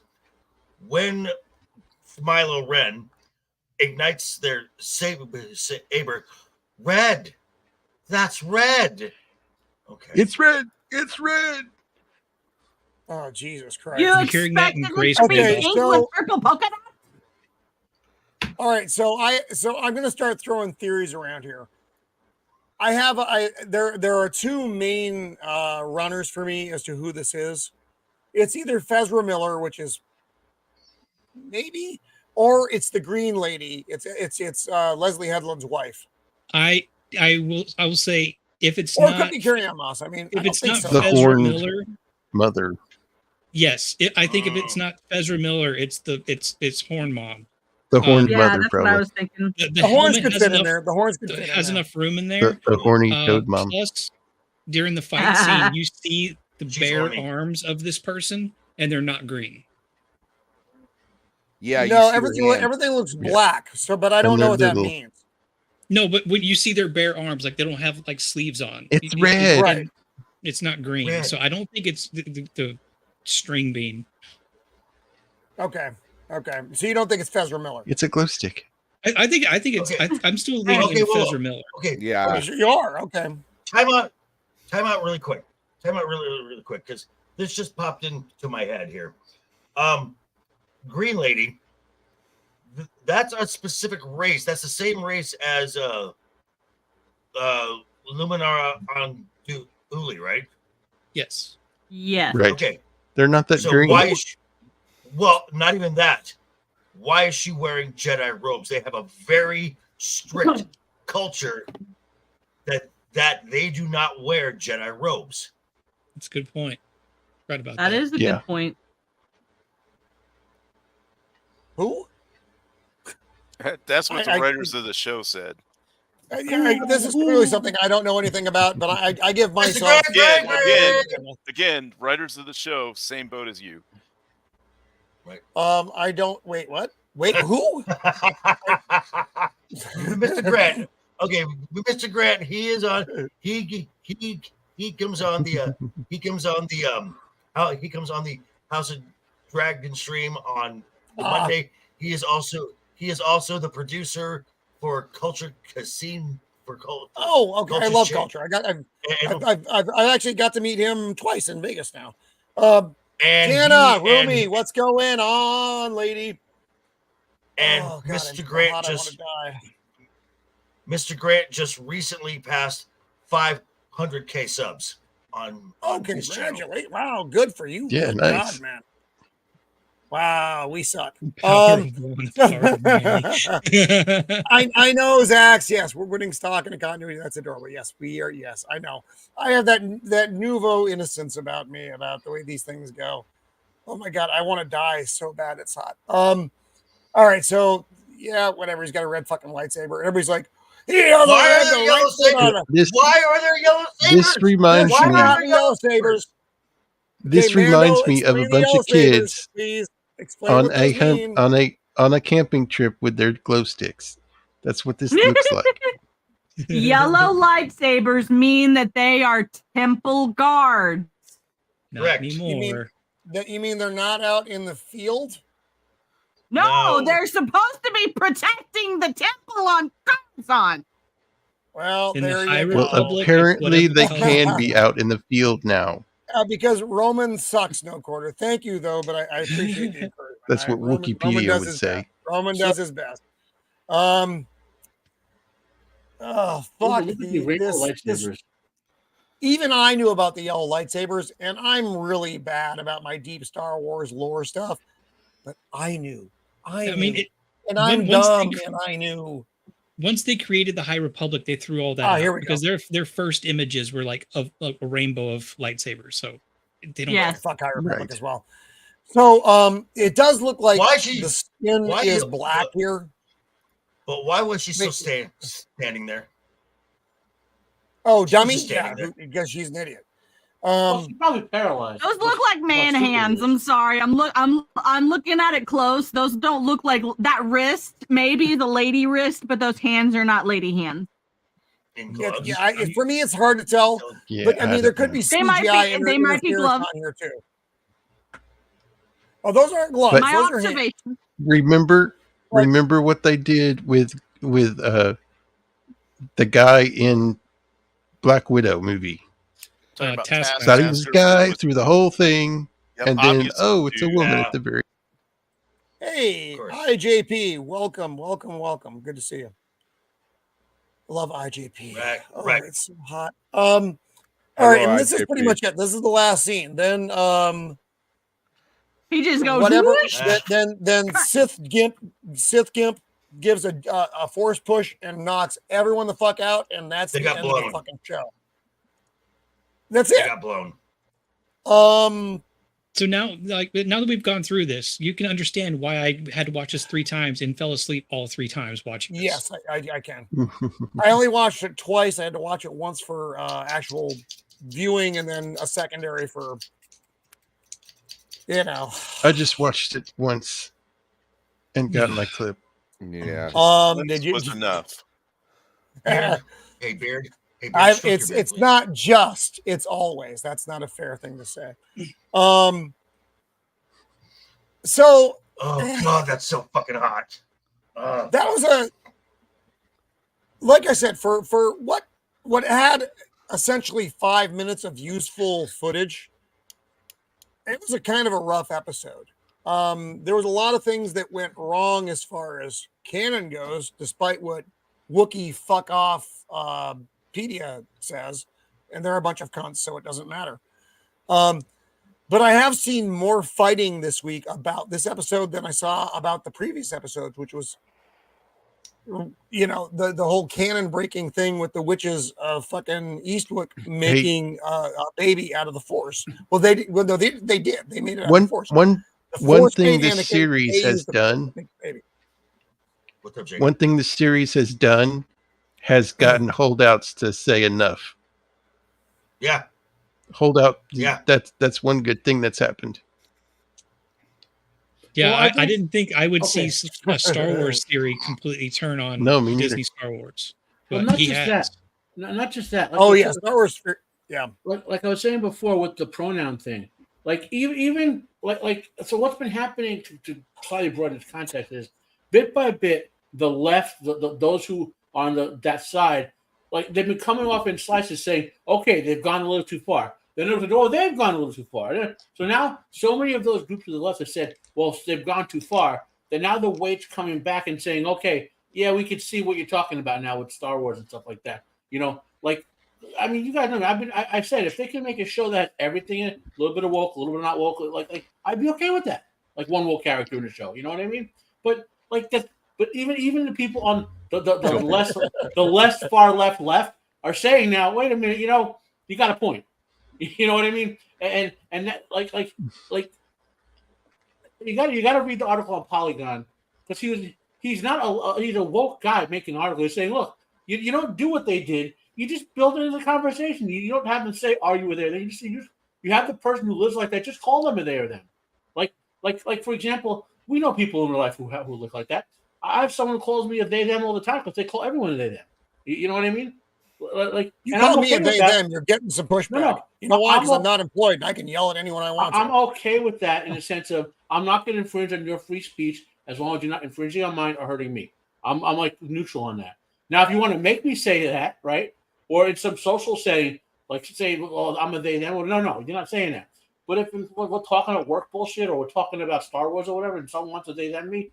when Milo Ren ignites their saber. Red. That's red. Okay. It's red. It's red. Oh, Jesus Christ. You I'm hearing that in expected Grace it to be Okay, ink so- with purple polka dots? All right, so I'm going to start throwing theories around here. There are two main runners for me as to who this is. It's either Fezra Miller, which is maybe, or it's the Green Lady. It's Leslie Headland's wife, I will say if it's or it not could be Carrie Ann Moss. I mean, I if don't it's think not so. The Fezra horned- Miller, Mother. yes, I think if it's not Fezra Miller, it's Horn Mom. The horned Yeah, mother, that's what I probably. was thinking. The The horns helmet could has fit in enough- there. The horns could fit in has there. enough room in there. The horny toad mom. Plus, during the fight scene, you see the She's bare horny. arms of this person, and they're not green. Yeah, you No, see everything her hand. everything looks black. So, but I don't And know they're what that little. means. No, but when you see their bare arms, like they don't have like sleeves on. It's You- red. Right. It's not green, Red. so I don't think it's the string bean. Okay. So you don't think it's Fezra Miller? It's a glow stick. I think it's. Okay. I'm still leaning Okay, well, Fezra Miller. Okay. Yeah, You are okay. Time out really quick. Time out really quick because this just popped into my head here. Green Lady, that's a specific race. That's the same race as Luminara on Uli, right? Yes. Yes. Right. Okay. They're not that So green. why is she, well, not even that. Why is she wearing Jedi robes? They have a very strict culture that they do not wear Jedi robes. That's a good point. Right about That that. is a Yeah. good point. Who? That's what the I- writers of the show said. This is clearly something I don't know anything about, but I give myself. Again, writers of the show, same boat as you. I don't. Wait, what? Wait, who? Mr. Grant. Okay, Mr. Grant. He is on. He comes on the. He comes on the House of Dragon stream on Monday. He is also the producer for Culture Casino for culture. Oh, okay. I love Culture Culture. And, I've actually got to meet him twice in Vegas now. and Jana, he- Rumi, and- what's going on, lady? And Oh, God, I'm Mr. so Grant hot, I wanna just die. Mr. Grant just recently passed 500K subs on his channel. Congratulations. Wow, good for you. Yeah, Good nice. God, man. Wow, we suck. Power of one, power of many. I know, Zax. Yes, we're winning stock in a continuity. That's adorable. Yes, we are. Yes, I know. I have that nouveau innocence about me, about the way these things go. Oh my God, I want to die so bad it's hot. All right, so yeah, whatever. He's got a red fucking lightsaber. Everybody's like, Why are there yellow sabers? Why are there yellow sabers? This reminds Why me. are there yellow sabers? This Okay, Mando, reminds me of a explain the bunch yellow of sabers, kids please. Explain on what a those hunt mean. on a camping trip with their glow sticks. That's what this looks like. Yellow lightsabers mean that they are temple guards. Not Correct. anymore. You mean they're not out in the field? No, No. they're supposed to be protecting the temple on Coruscant. Well, In the there High you Well, go. Republic, it's apparently whatever they the hell can they be want. out in the field now. Because Roman sucks, no quarter. Thank you, though, but I appreciate the encouragement. That's what Roman Wikipedia does would his say. best. Roman does his best. Oh fuck! Look at the rainbow lightsabers. Even I knew about the yellow lightsabers, and I'm really bad about my deep Star Wars lore stuff. But I knew. I mean, and I'm once dumb, and I knew. Once they created the High Republic, they threw all that out Here we because their first images were like of a rainbow of lightsabers. So they don't. Yes. Fuck High Republic Right. as well. So it does look like Why she- the skin why is you- black here. But why was she still standing there? Oh, She was dummy! just Yeah, standing because she's an idiot. Well, she's probably paralyzed. Those look like man hands. I'm sorry. I'm looking at it close. Those don't look like that wrist. Maybe the lady wrist, but those hands are not lady hands. in Yeah, gloves. for me, it's hard to tell. Yeah, But I mean, there could be They might be- CGI they might be interference gloves. on here too. Oh, those aren't gloves. But- My Those are hands. observation. Remember what they did with the guy in Black Widow movie. Talking about Taskmaster. Thought he was a guy through the whole thing, Yep, and then obviously, it's a dude. woman Yeah. at the very. Hey, Of course. IJP, welcome. Good to see you. Love IJP. Right. It's so hot. All right, Hello, and this is IJP. pretty much it. This is the last scene. Then He just goes whatever. whoosh. Then Sith Gimp gives a force push and knocks everyone the fuck out, and that's They the got end of the blown. fucking show. That's They it. got blown. So now that we've gone through this, you can understand why I had to watch this 3 times and fell asleep all 3 times watching this. Yes, I can. I only watched it twice. I had to watch it once for actual viewing, and then a secondary for, I just watched it once and got my clip. Yeah. Did you? Was enough. Hey, Beard. Hey, Beard, stroke your beard, It's please. not just. It's always. That's not a fair thing to say. So Oh God, that's so fucking hot. that was like I said, for what had essentially 5 minutes of useful footage. It was a kind of a rough episode. There was a lot of things that went wrong as far as canon goes, despite what Wookiee fuck off Pedia says, and they're a bunch of cunts, so it doesn't matter. But I have seen more fighting this week about this episode than I saw about the previous episodes, which was, the whole canon breaking thing with the witches of fucking Eastwick making a baby out of the Force. Well, they did. They made it out of the Force. One The One Force thing made this Anakin series has use the done, baby. What's up, Jake? one thing the series has done has gotten holdouts to say enough. Yeah. Holdout. Yeah. That's one good thing that's happened. Yeah, Well, I I think- didn't think I would Okay. see a Star Wars theory completely turn on No, me neither. Disney Star Wars. Well, But not he just has. that. Not just that. Like Oh you yeah, said- Star Wars. Yeah. like I was saying before with the pronoun thing, like even like so what's been happening to slightly broaden its context is bit by bit the left, those who are on that side like they've been coming off in slices saying, okay, they've gone a little too far. Then they've gone a little too far. So now so many of those groups of the left have said, well, they've gone too far. Then now the weight's coming back and saying, okay, yeah, we can see what you're talking about now with Star Wars and stuff like that. Like, I mean, you guys know, I said if they can make a show that has everything in it, a little bit of woke, a little bit of not woke, like I'd be okay with that. Like one woke character in the show, you know what I mean? But like that, but even the people on the less far left are saying now, wait a minute, you got a point. You know what I mean? And that like you got to read the article on Polygon because he's a woke guy making articles saying, look, you don't do what they did. You just build it into the conversation. You don't have them say, "Are you a there?" You have the person who lives like that. Just call them a there. Then, like for example, we know people in real life who look like that. I have someone who calls me a they them all the time because they call everyone a they them. You know what I mean? Like you call me a they them, you're getting some pushback. No. You know why? Because I'm not employed and I can yell at anyone I want. I'm okay with that in the sense of I'm not going to infringe on your free speech as long as you're not infringing on mine or hurting me. I'm like neutral on that. Now, if you want to make me say that, right, or in some social setting, like say, "Well, I'm a they them," well, no, you're not saying that. But if we're talking about work bullshit or we're talking about Star Wars or whatever, and someone wants to they them me,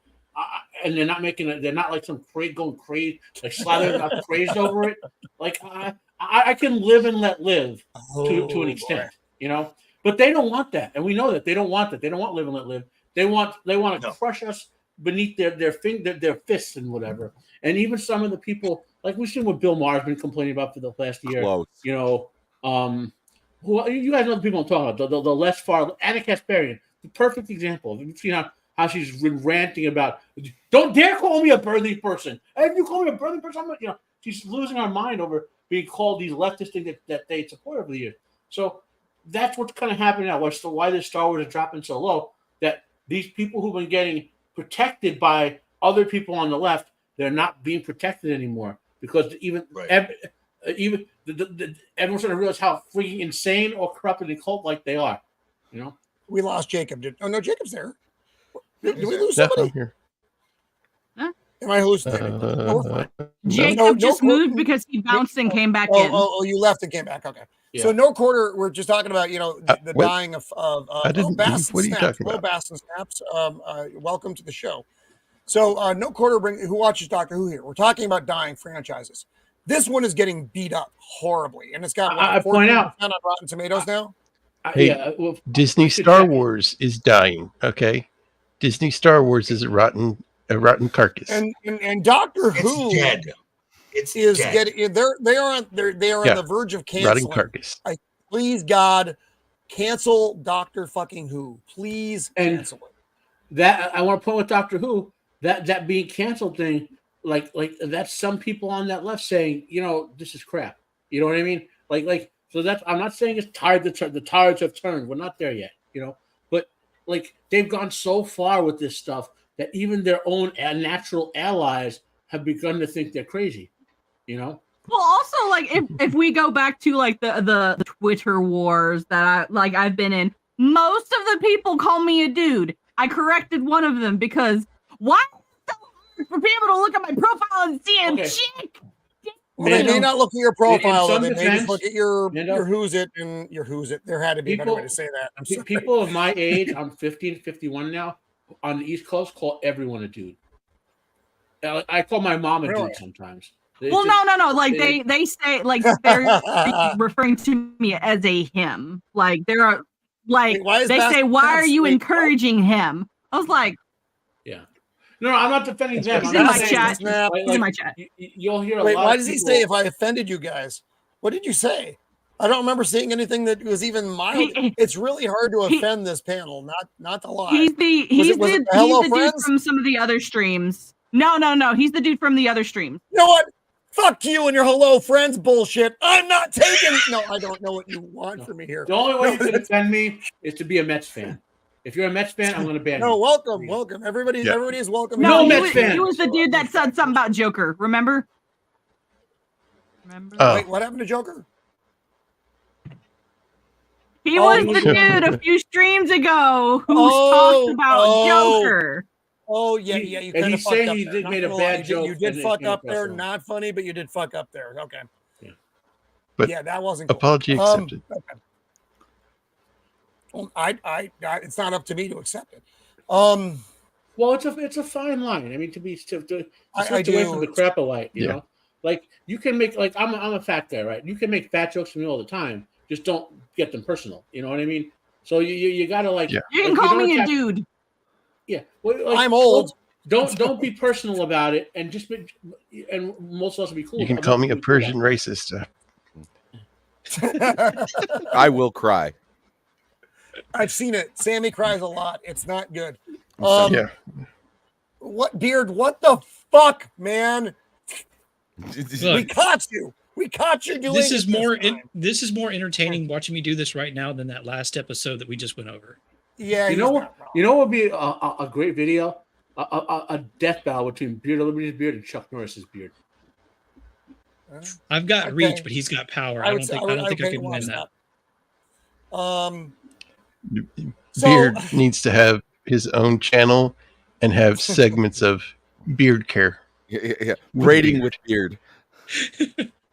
and they're not they're not like some going crazy, like slathering up crazed over it. Like I can live and let live to an extent, But they don't want that, and we know that they don't want that. They don't want live and let live. They want to crush us beneath their fists and whatever. And even some of the people, like we've seen what Bill Maher's been complaining about for the last year. Close. Who you guys know the people I'm talking about. The less far Anna Kasparian, the perfect example. You've seen how she's been ranting about, don't dare call me a birthing person. If you call me a birthing person, she's losing her mind over being called these leftist things that they support over the years. So that's what's kind of happening now. Why this Star Wars is dropping so low, that these people who've been getting protected by other people on the left, they're not being protected anymore because everyone's going to realize how freaking insane or corrupted and cult-like they are. We lost Jacob. No, Jacob's there. Did we lose somebody? I'm here. Huh? Am I hallucinating? Jacob just moved because he bounced and came back in. Oh, you left and came back. Okay. Yeah. So no quarter. We're just talking about the dying of I didn't Bass leave. What are you Snaps. talking Hello, about? Bass and Snaps. Welcome to the show. So no quarter. Who watches Doctor Who here? We're talking about dying franchises. This one is getting beat up horribly, and it's got I point out on Rotten Tomatoes now. Hey, Disney Star Wars is dying. Okay, Disney Star Wars is a rotten carcass. And Doctor Who dead. Is dead. Getting they are on the verge of canceling. Rotting carcass. Please God, cancel Doctor fucking Who. Please cancel it. That I want to point with Doctor Who that being canceled thing, like that's some people on that left saying, this is crap. You know what I mean? Like so that's I'm not saying it's tired. The tides have turned. We're not there yet. But like they've gone so far with this stuff that even their own natural allies have begun to think they're crazy. Well, also, like if we go back to like the Twitter wars that I've been in, most of the people call me a dude. I corrected one of them because why is it so hard for people to look at my profile and see a chick? Well, they may not look at your profile, though. They may defense, just look at your who's it and your who's it. There had to be a better way to say that. I'm sorry. People of my age, I'm 50 and 51 now, on the East Coast, call everyone a dude. I call my mom a dude sometimes. Well, no. Like they say, like they're referring to me as a him. Like there are, like they say, why are you encouraging him? I was like, yeah. No, I'm not defending them. He's in my chat. He's in my chat. You'll hear a Wait, lot. Why of does he people, say if I offended you guys? What did you say? I don't remember seeing anything that was even mild. It's really hard to offend this panel. Not to lie. He's the dude from some of the other streams. No. He's the dude from the other streams. You know what? Fuck you and your hello friends bullshit. I'm not taking. No, I don't know what you want from me here. The only way you can defend me is to be a Mets fan. If you're a Mets fan, I'm going to ban you. No, welcome. Everybody is welcome. No, Mets fan. He was the dude that said something about Joker. Remember? Wait, what happened to Joker? He was the dude a few streams ago who talked about Joker. Oh yeah. You kind of fucked up. He made a bad joke. You did fuck up there. Not funny, but you did fuck up there. Okay. But yeah, that wasn't cool. apology accepted. Okay. Well, I, it's not up to me to accept it. Well, it's a fine line. I mean, to switch away from the crap-a-lite, you know, like you can make like I'm a fat guy, right? You can make fat jokes to me all the time. Just don't get them personal. You know what I mean? So you gotta like you can call me a dude. Yeah, well, like, I'm old. Don't be personal about it, and just and most of us will be cool. You can call me a Persian racist. I will cry. I've seen it. Sammy cries a lot. It's not good. Yeah. What Beard? What the fuck, man? Look, we caught you. We caught you doing this is more time. this is more entertaining watching me do this right now than that last episode that we just went over. Yeah, you know what would be a great video? A death battle between Beard Liberty's beard and Chuck Norris's beard. I've got reach, but he's got power. I don't think I could win that. Beard needs to have his own channel and have segments of beard care. Yeah. Rating with Beard.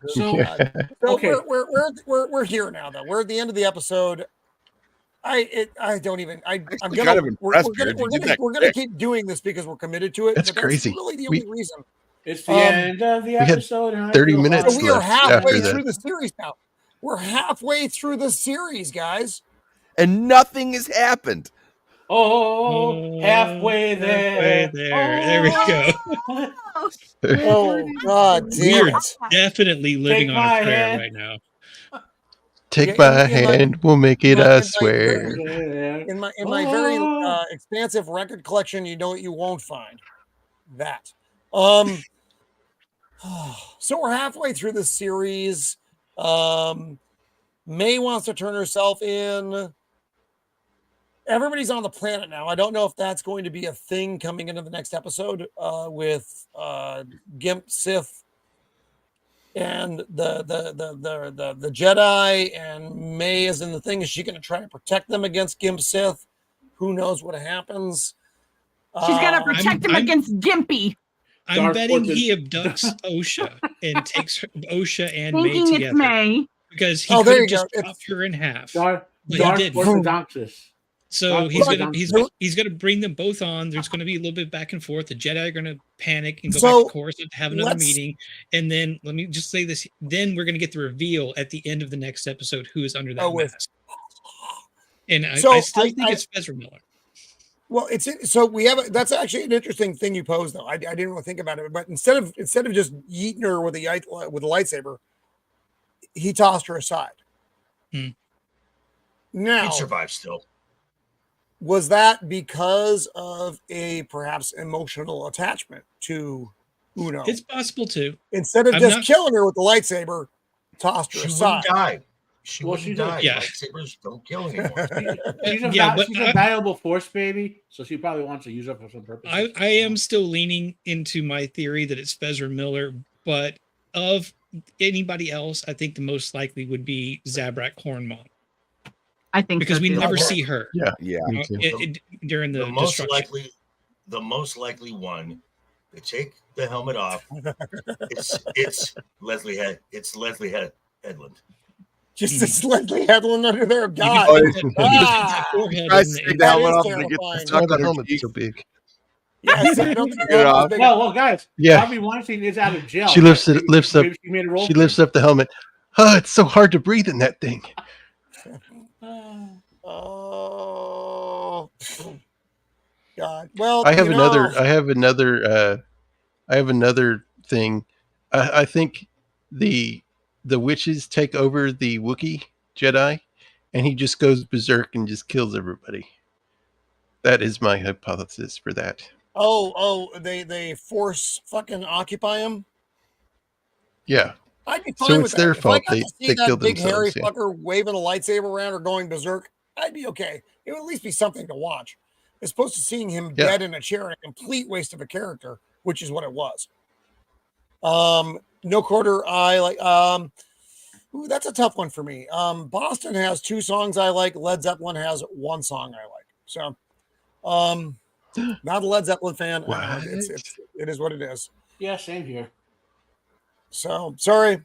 So, okay, we're here now though. We're at the end of the episode. I'm gonna keep doing this because we're committed to it. That's crazy. Really the only reason. It's the end of the episode. We had 30 minutes. So we are halfway through the series now. We're halfway through the series, guys, and nothing has happened. Oh, halfway there. There we go. Oh God, we're definitely living on a prayer right now. Take my hand, we'll make it, I swear. In my very expansive record collection, you know what you won't find? That. So we're halfway through the series. Mae wants to turn herself in. Everybody's on the planet now. I don't know if that's going to be a thing coming into the next episode with Gimp, Sith, and the Jedi, and Mae is in the thing. Is she going to try to protect them against Gimp, Sith? Who knows what happens? She's going to protect him against Gimpy. I'm betting he abducts Osha and takes Osha and Mae together. It's Mae. Because he could have just chopped her in half. Dark Orthodoxus. So he's gonna bring them both on. There's gonna be a little bit back and forth. The Jedi are gonna panic and go back to course and have another meeting. And then let me just say this. Then we're gonna get the reveal at the end of the next episode who is under that mask. And I still think it's Ezra Miller. Well, that's actually an interesting thing you posed though. I didn't really think about it, but instead of just yeeting her with a lightsaber, he tossed her aside. Now he survived still. Was that because of a perhaps emotional attachment to Uno? It's possible too. Instead of killing her with the lightsaber, tossed her aside. She wouldn't die. Yeah. Lightsabers don't kill anymore. She's a valuable force baby, so she probably wants to use her for some purpose. I am still leaning into my theory that it's Ezra Miller, but of anybody else, I think the most likely would be Zabrak Hornmon. I think because we never see her. Yeah. During the most likely one. They take the helmet off. It's Leslie Headland. Just this Leslie Headland under there. God. The helmet's so big. Well, guys. Harvey Weinstein is out of jail. She lifts up the helmet. Oh, it's so hard to breathe in that thing. Oh God! Well, I have another thing. I think the witches take over the Wookiee Jedi, and he just goes berserk and just kills everybody. That is my hypothesis for that. They force fucking occupy him. Yeah. I'd be fine so with it's their fault. They killed big themselves. hairy fucker waving a lightsaber around or going berserk. I'd be okay. It would at least be something to watch, as opposed to seeing him dead in a chair, a complete waste of a character, which is what it was. No Quarter Eye, that's a tough one for me. Boston has 2 songs I like. Led Zeppelin has 1 song I like. So, not a Led Zeppelin fan. It is what it is. Yeah, same here. So sorry.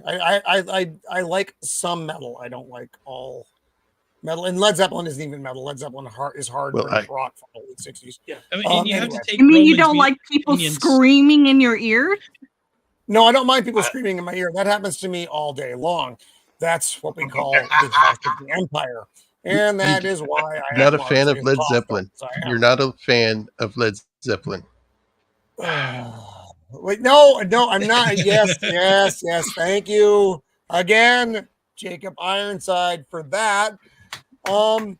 I like some metal. I don't like all metal. And Led Zeppelin isn't even metal. Led Zeppelin is hard rock from the late 60s. Yeah. I mean, you have to take You mean you Roman's don't like people opinions. screaming in your ears? No, I don't mind people screaming in my ear. That happens to me all day long. That's what we call the clash of the empire. And that is why I You're not am a fan of largely Led as Zeppelin. hostile as I am. You're not a fan of Led Zeppelin. Wait, no, I'm not. Yes. Thank you again, Jacob Ironside, for that. No,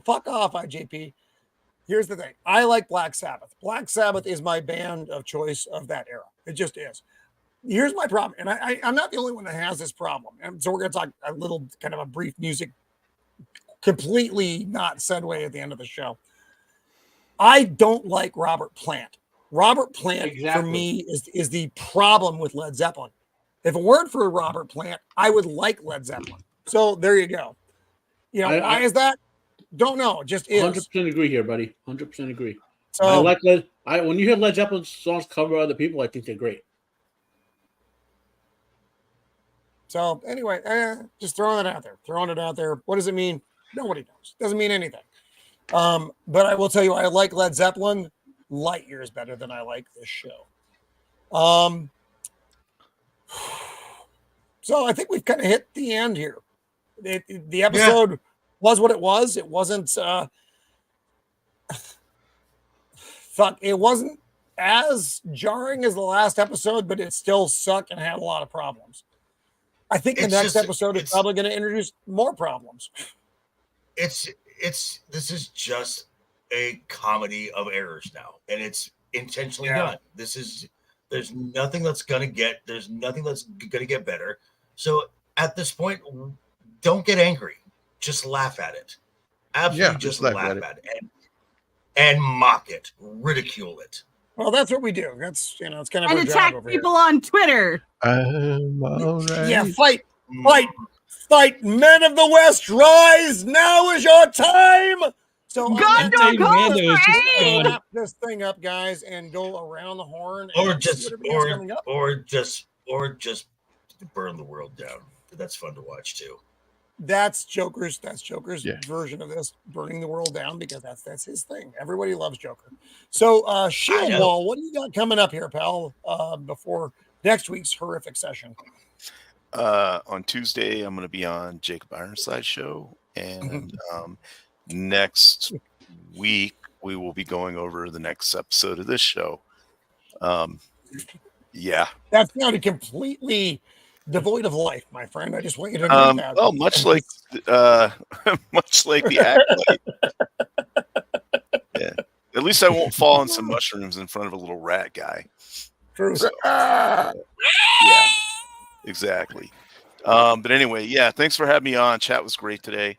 fuck off, IJP. Here's the thing. I like Black Sabbath. Black Sabbath is my band of choice of that era. It just is. Here's my problem, and I'm not the only one that has this problem. And so we're going to talk a little, kind of a brief music, completely not segue at the end of the show. I don't like Robert Plant. Robert Plant, for me, is the problem with Led Zeppelin. If it weren't for Robert Plant, I would like Led Zeppelin. So there you go. You know, why is that? Don't know. It just is. 100% agree here, buddy. 100% agree. So I like when you hear Led Zeppelin songs cover other people, I think they're great. So anyway, just throwing it out there. What does it mean? Nobody knows. Doesn't mean anything. But I will tell you, I like Led Zeppelin light years better than I like this show. So I think we've kind of hit the end here. The episode was what it was. It wasn't it wasn't as jarring as the last episode, but it still sucked and had a lot of problems. I think the next episode is probably going to introduce more problems. This is just a comedy of errors now, and it's intentionally done. There's nothing that's gonna get better. So at this point, don't get angry. Just laugh at it. Absolutely, just laugh at it and mock it, ridicule it. Well, that's what we do. That's it's kind of and our attack job over people on Twitter. I'm all right. Yeah, fight, men of the West, rise! Now is your time. So God don't call wrap this thing up, guys, and go around the horn, or just burn the world down. That's fun to watch too. That's Joker's version of this, burning the world down, because that's his thing. Everybody loves Joker. So Shieldwall, what do you got coming up here, pal? Before next week's horrific session. On Tuesday, I'm going to be on Jacob Ironside's show, and next week we will be going over the next episode of this show. Yeah, that sounded completely devoid of life, my friend. I just want you to know that. Well, much like the Acolyte. Yeah, at least I won't fall on some mushrooms in front of a little rat guy. True. So, yeah, exactly. But anyway, yeah, thanks for having me on. Chat was great today.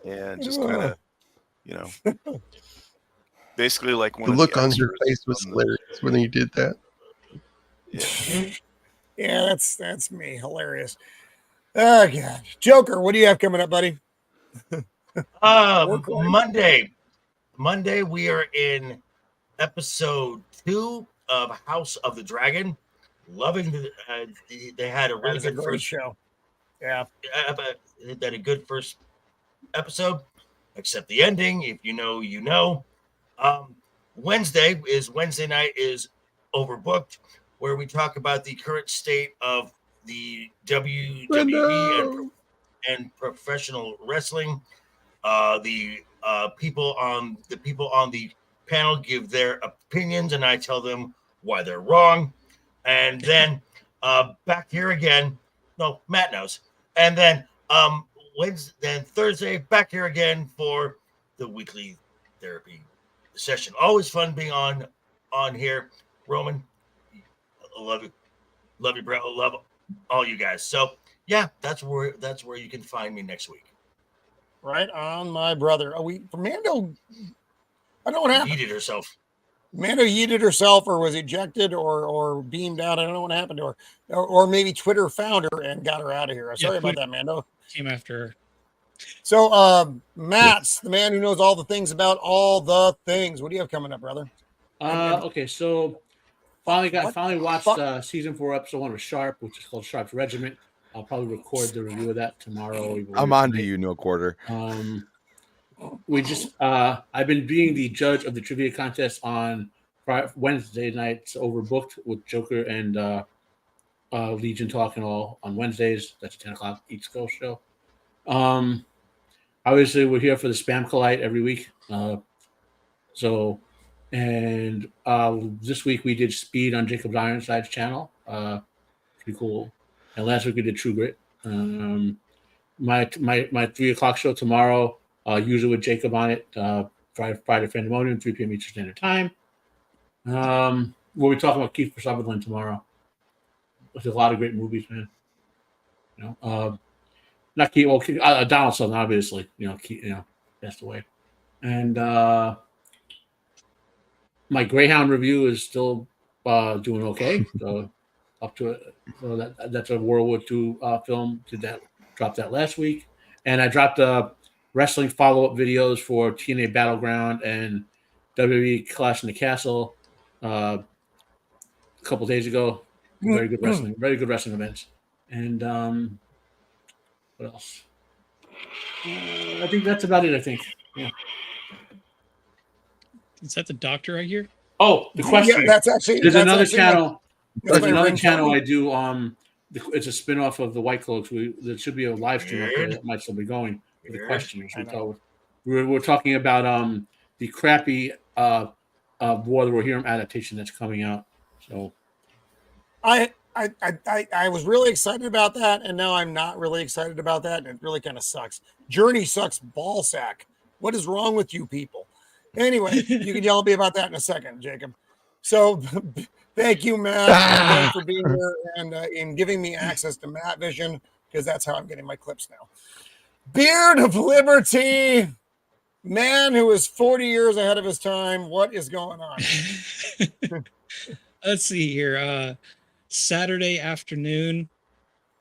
And just kind of, basically like the look on your face was hilarious when you did that. Yeah, that's me. Hilarious. Oh God, Joker, what do you have coming up, buddy? Monday we are in episode 2 of House of the Dragon. Loving they had a really good first show. Yeah, they had a good first episode, except the ending. If you know, you know. Wednesday night is overbooked, where we talk about the current state of the WWE and professional wrestling. The people on the panel give their opinions, and I tell them why they're wrong. And then back here again. No, Matt knows. And then Thursday back here again for the weekly therapy session. Always fun being on here. Roman, I love you, bro. I love all you guys. So yeah, that's where you can find me next week. Right on, my brother. Mando, I don't know what happened. Yeeted herself. Mando yeeted herself, or was ejected, or beamed out. I don't know what happened to her, or maybe Twitter found her and got her out of here. Sorry about that, Mando. Came after her. So, Matt's the man who knows all the things about all the things. What do you have coming up, brother? Okay, so Finally watched season 4, episode 1 of Sharp, which is called Sharp's Regiment. I'll probably record the review of that tomorrow. I'm on to you, no quarter. We just I've been being the judge of the trivia contest on Wednesday nights, overbooked with Joker and Legion talking all on Wednesdays. That's a 10 o'clock East Coast show. Obviously, we're here for the Spam Acolyte every week. This week we did Speed on Jacob Ironside's channel. Pretty cool. And last week we did True Grit. My 3 o'clock show tomorrow, usually with Jacob on it. Friday Pandemonium, 3 p.m. Eastern Standard Time. We'll be talking about Keith Sutherland tomorrow. There's a lot of great movies, man. Not Keith. Well, Donald Sutherland, obviously. Keith, passed away. And my Greyhound review is still doing okay. So up to it. So that's a World War II film. Dropped that last week, and I dropped wrestling follow-up videos for TNA Battleground and WWE Clash in the Castle a couple days ago. Very good wrestling events. And what else? I think that's about it. I think. Yeah. Is that the doctor right here? Oh, the question. Yeah, there's another channel. There's another channel I do. It's a spinoff of the White Cloaks. There should be a live stream up there that might still be going for the questions. We're talking about the crappy War of the Rohirrim adaptation that's coming out. So I was really excited about that, and now I'm not really excited about that, and it really kind of sucks. Journey sucks ballsack. What is wrong with you people? Anyway, you can yell at me about that in a second, Jacob. So thank you, Matt, for being here and in giving me access to Matt Vision, because that's how I'm getting my clips now. Beard of Liberty, man who is 40 years ahead of his time. What is going on? Let's see here. Saturday afternoon,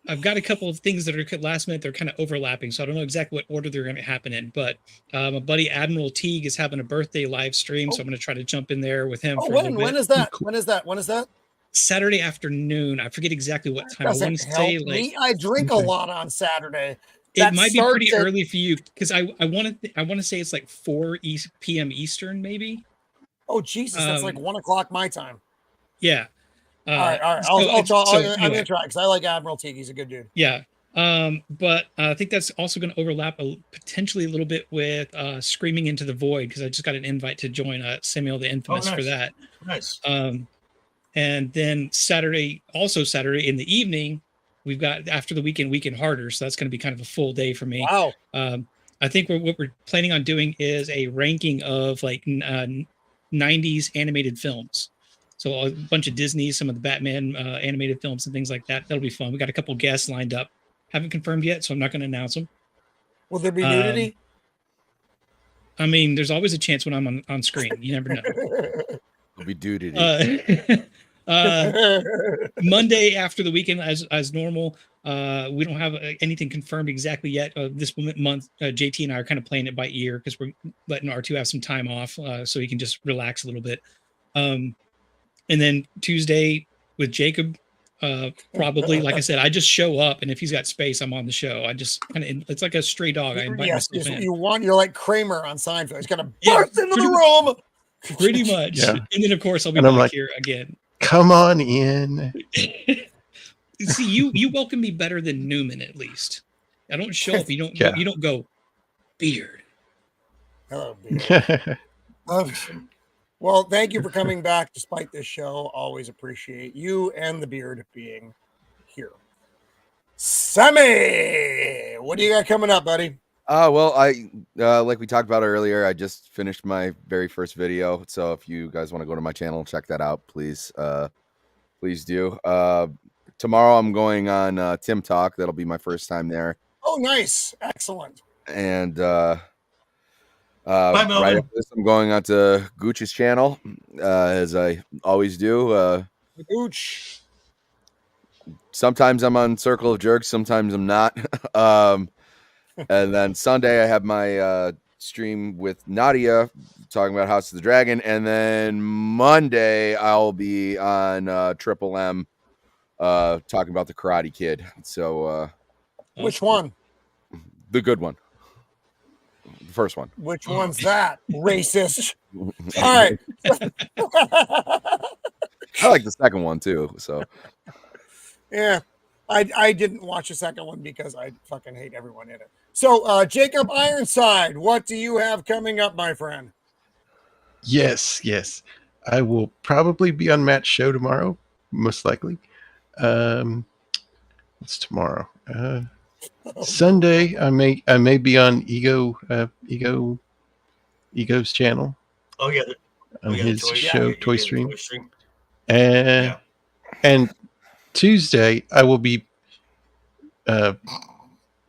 I've got a couple of things that are last minute. They're kind of overlapping, so I don't know exactly what order they're going to happen in. But my buddy Admiral Teague is having a birthday live stream, so I'm going to try to jump in there with him. When is that? When is that? Saturday afternoon. I forget exactly what time. I drink a lot on Saturday. It might be pretty early for you because I want to say it's like 4 p.m. Eastern, maybe. Oh Jesus, that's like 1 o'clock my time. Yeah. All right. I'm gonna try because I like Admiral Teague. He's a good dude. Yeah. But I think that's also going to overlap potentially a little bit with Screaming Into the Void, because I just got an invite to join Samuel the Infamous for that. Nice. And then Saturday in the evening, we've got After the Weekend Harder, so that's going to be kind of a full day for me. Wow. I think what we're planning on doing is a ranking of like 90s animated films. So a bunch of Disney, some of the Batman animated films and things like that. That'll be fun. We got a couple guests lined up. Haven't confirmed yet, so I'm not going to announce them. Will there be nudity? I mean, there's always a chance when I'm on screen. You never know. It'll be nudity. Monday after the weekend, as normal. We don't have anything confirmed exactly yet. This month, JT and I are kind of playing it by ear because we're letting R2 have some time off so he can just relax a little bit. And then Tuesday with Jacob, probably, like I said, I just show up, and if he's got space, I'm on the show. I just it's like a stray dog. I invite myself in. You're like Kramer on Seinfeld. He's gonna burst into the room. Pretty much. Yeah. And then of course I'll be back here again. Come on in. See, you welcome me better than Newman, at least. I don't show up. You don't go, Beard. Hello, Beard. Well, thank you for coming back despite this show. Always appreciate you and the Beard being here. Sammy, what do you got coming up, buddy? Well, I like we talked about earlier, I just finished my very first video. So if you guys want to go to my channel and check that out, please do. Tomorrow I'm going on Tim Talk. That'll be my first time there. Oh, nice. Excellent. And Bye, right after this, I'm going on to Gooch's channel, as I always do. Gooch. Sometimes I'm on Circle of Jerks, sometimes I'm not. And then Sunday I have my stream with Nadia talking about House of the Dragon, and then Monday I'll be on Triple M talking about the Karate Kid. So which one? The good one. The first one. Which one's that? Racist. All right. I like the second one too. So yeah. I didn't watch the second one because I fucking hate everyone in it. So Jacob Ironside, what do you have coming up, my friend? Yes. I will probably be on Matt's show tomorrow, most likely. What's tomorrow? Sunday, I may be on Ego's channel. Oh yeah, on his show, Toy Stream. Yeah. And Tuesday, I will be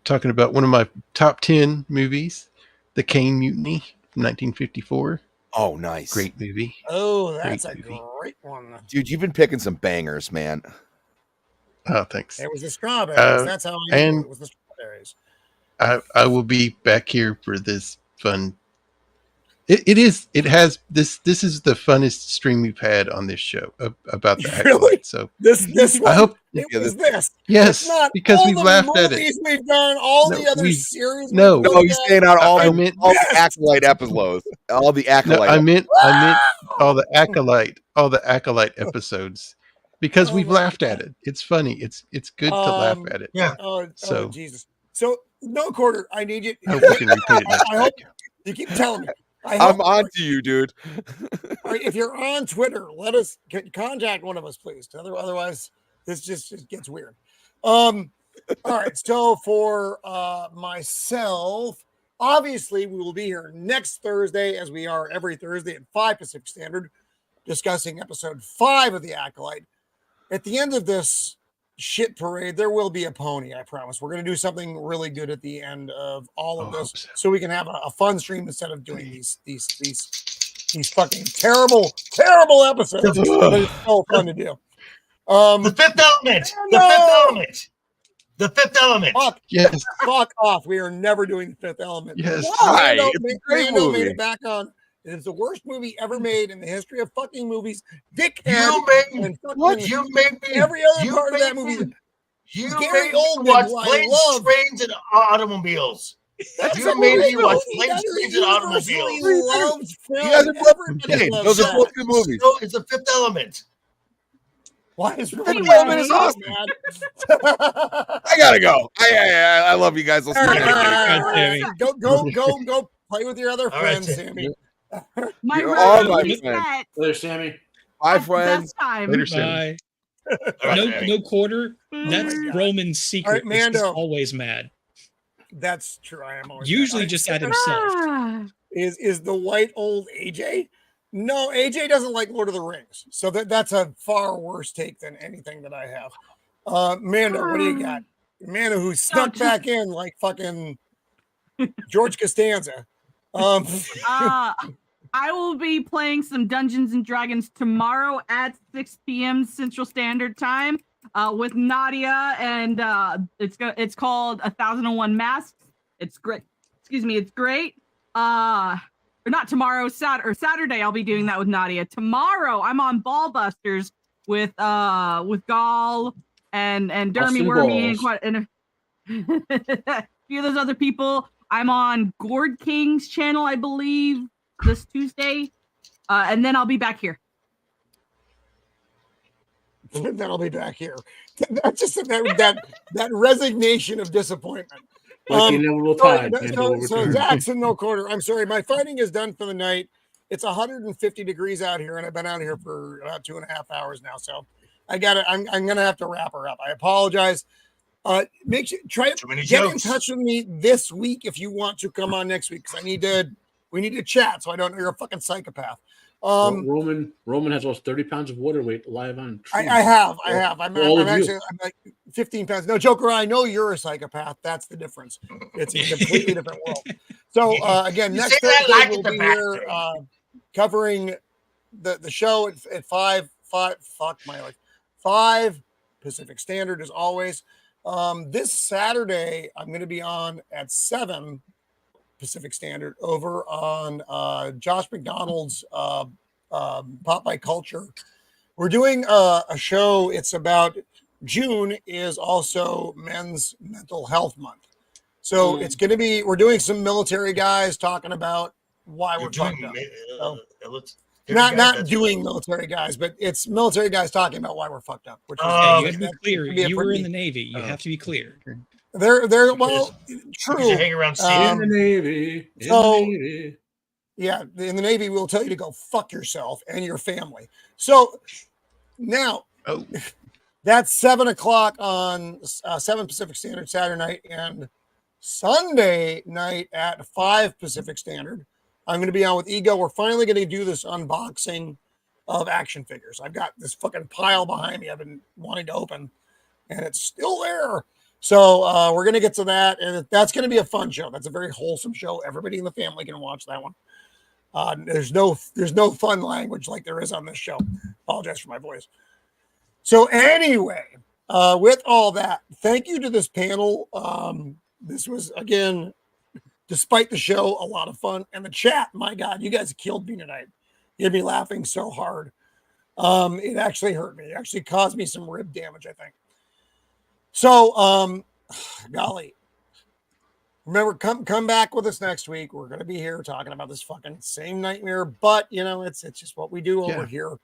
talking about one of my top 10 movies, The Kane Mutiny from 1954. Oh, nice. Great movie. Oh, that's Great a movie. great one. Dude, you've been picking some bangers, man. Oh, thanks. It was the strawberries. That's how I knew and it was the strawberries. I will be back here for this fun. It is the funnest stream we've had on this show about the Really? Acolyte. So This one, I hope it was this. Yes, It's not because all we've the laughed at it. movies we've done, all No, the other we've- series. no. we've No, he's done. saying out all I the meant- Acolyte episodes. All the No, Acolyte. I meant all the Acolyte episodes because Oh we've my laughed God. at it. It's funny. It's good to laugh at it. Yeah. Oh, So- Jesus. So no quarter. I need you. I hope we can repeat it next I hope week. you keep telling me. I hope, I'm on to you, dude. all right, if you're on Twitter, let us contact one of us, please. Otherwise, this just gets weird. All right. So for myself, obviously, we will be here next Thursday, as we are every Thursday at 5 Pacific Standard, discussing episode 5 of The Acolyte. At the end of this shit parade, there will be a pony, I promise. We're going to do something really good at the end of all of Oh, this, hope so. so we can have a fun stream instead of doing these fucking terrible episodes. But it's so fun to do. The Fifth Element. The No! Fifth Element. The Fifth Element. Yes. Fuck off. We are never doing The Fifth Element. Yes. Why? Mando, It's a great Mando made movie. it back on. It is the worst movie ever made in the history of fucking movies. Dickhead. You made and fucking what? You made me. every other you part of that made movie. me- You Gary made me Oldman, watch who I planes, love. trains, and automobiles. That's You a made me movie watch movie planes, that trains, is and universally automobiles. loved film. You guys are both Everybody loves Those are that. both good movies. So it's the Fifth Element. Why is Fifth Ruben Element is so awesome. mad? I gotta go. I love you guys. All right, Sammy. go play with your other All right, friends, Sammy. My You're all room my is friends. set. Later, Sammy. Bye, At friends. best time. Later, Sammy. Bye. All right, No, Sammy. no quarter. Oh That's my God. Roman's secret. All right, is he's Mando. always mad. That's true. I am always Usually mad. just at himself. Ah. Is the white old AJ? No, AJ doesn't like Lord of the Rings, so that's a far worse take than anything that I have. Mando, what do you got? Mando, who snuck just- back in like fucking George Costanza. I will be playing some Dungeons and Dragons tomorrow at 6 p.m. Central Standard Time with Nadia, and it's called 1001 Masks. It's great. Excuse me, it's great. Or not tomorrow, Saturday. I'll be doing that with Nadia. Tomorrow, I'm on Ballbusters with Gall and Dermy Austin Wormy and Balls. quite and a few of those other people. I'm on Gord King's channel, I believe, this Tuesday, and then I'll be back here. Then I'll be back here. That's just that resignation of disappointment. Like the inevitable time. So Jackson, no quarter. I'm sorry, my fighting is done for the night. It's 150 degrees out here, and I've been out here for about 2.5 hours now. So I'm gonna have to wrap her up. I apologize. Make sure Too many get in jokes. touch with me this week if you want to come on next week, because we need to chat, so I don't know you're a fucking psychopath. Roman has lost 30 pounds of water weight live on. I have. I'm All of you. actually I'm like 15 pounds. No, Joker, I know you're a psychopath. That's the difference. It's a completely different world. So again, You next say that Thursday like we'll it's a be bad here thing. covering the show at 5 Pacific Standard as always. This Saturday I'm going to be on at 7 Pacific Standard over on Josh McDonald's Pop by Culture. We're doing a show. It's about June is also Men's Mental Health Month. So it's going to be, we're doing some military guys talking about why we're fucked up. Not doing military guys, but it's military guys talking about why we're fucked up. Which is, you got to be clear. You were in the Navy. You have to be clear. They're well, true. You hang around in the Navy. In so, the Navy. Yeah, in the Navy, we'll tell you to go fuck yourself and your family. So now, that's 7 o'clock on 7 Pacific Standard Saturday night, and Sunday night at 5 Pacific Standard. I'm going to be on with Ego. We're finally going to do this unboxing of action figures. I've got this fucking pile behind me I've been wanting to open, and it's still there. So we're going to get to that, and that's going to be a fun show. That's a very wholesome show. Everybody in the family can watch that one. There's no fun language like there is on this show. Apologize for my voice. So anyway, with all that, thank you to this panel. This was, again, despite the show, a lot of fun. And the chat, my God, you guys killed me tonight. You had me laughing so hard. It actually hurt me. It actually caused me some rib damage, I think. So, golly. Remember, come back with us next week. We're going to be here talking about this fucking same nightmare. But, you know, it's just what we do over here.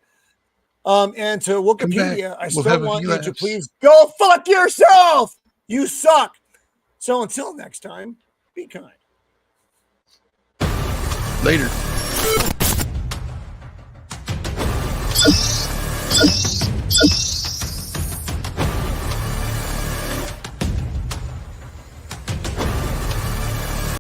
And to Wikipedia, I still want you to please go fuck yourself. You suck. So until next time, be kind. Later.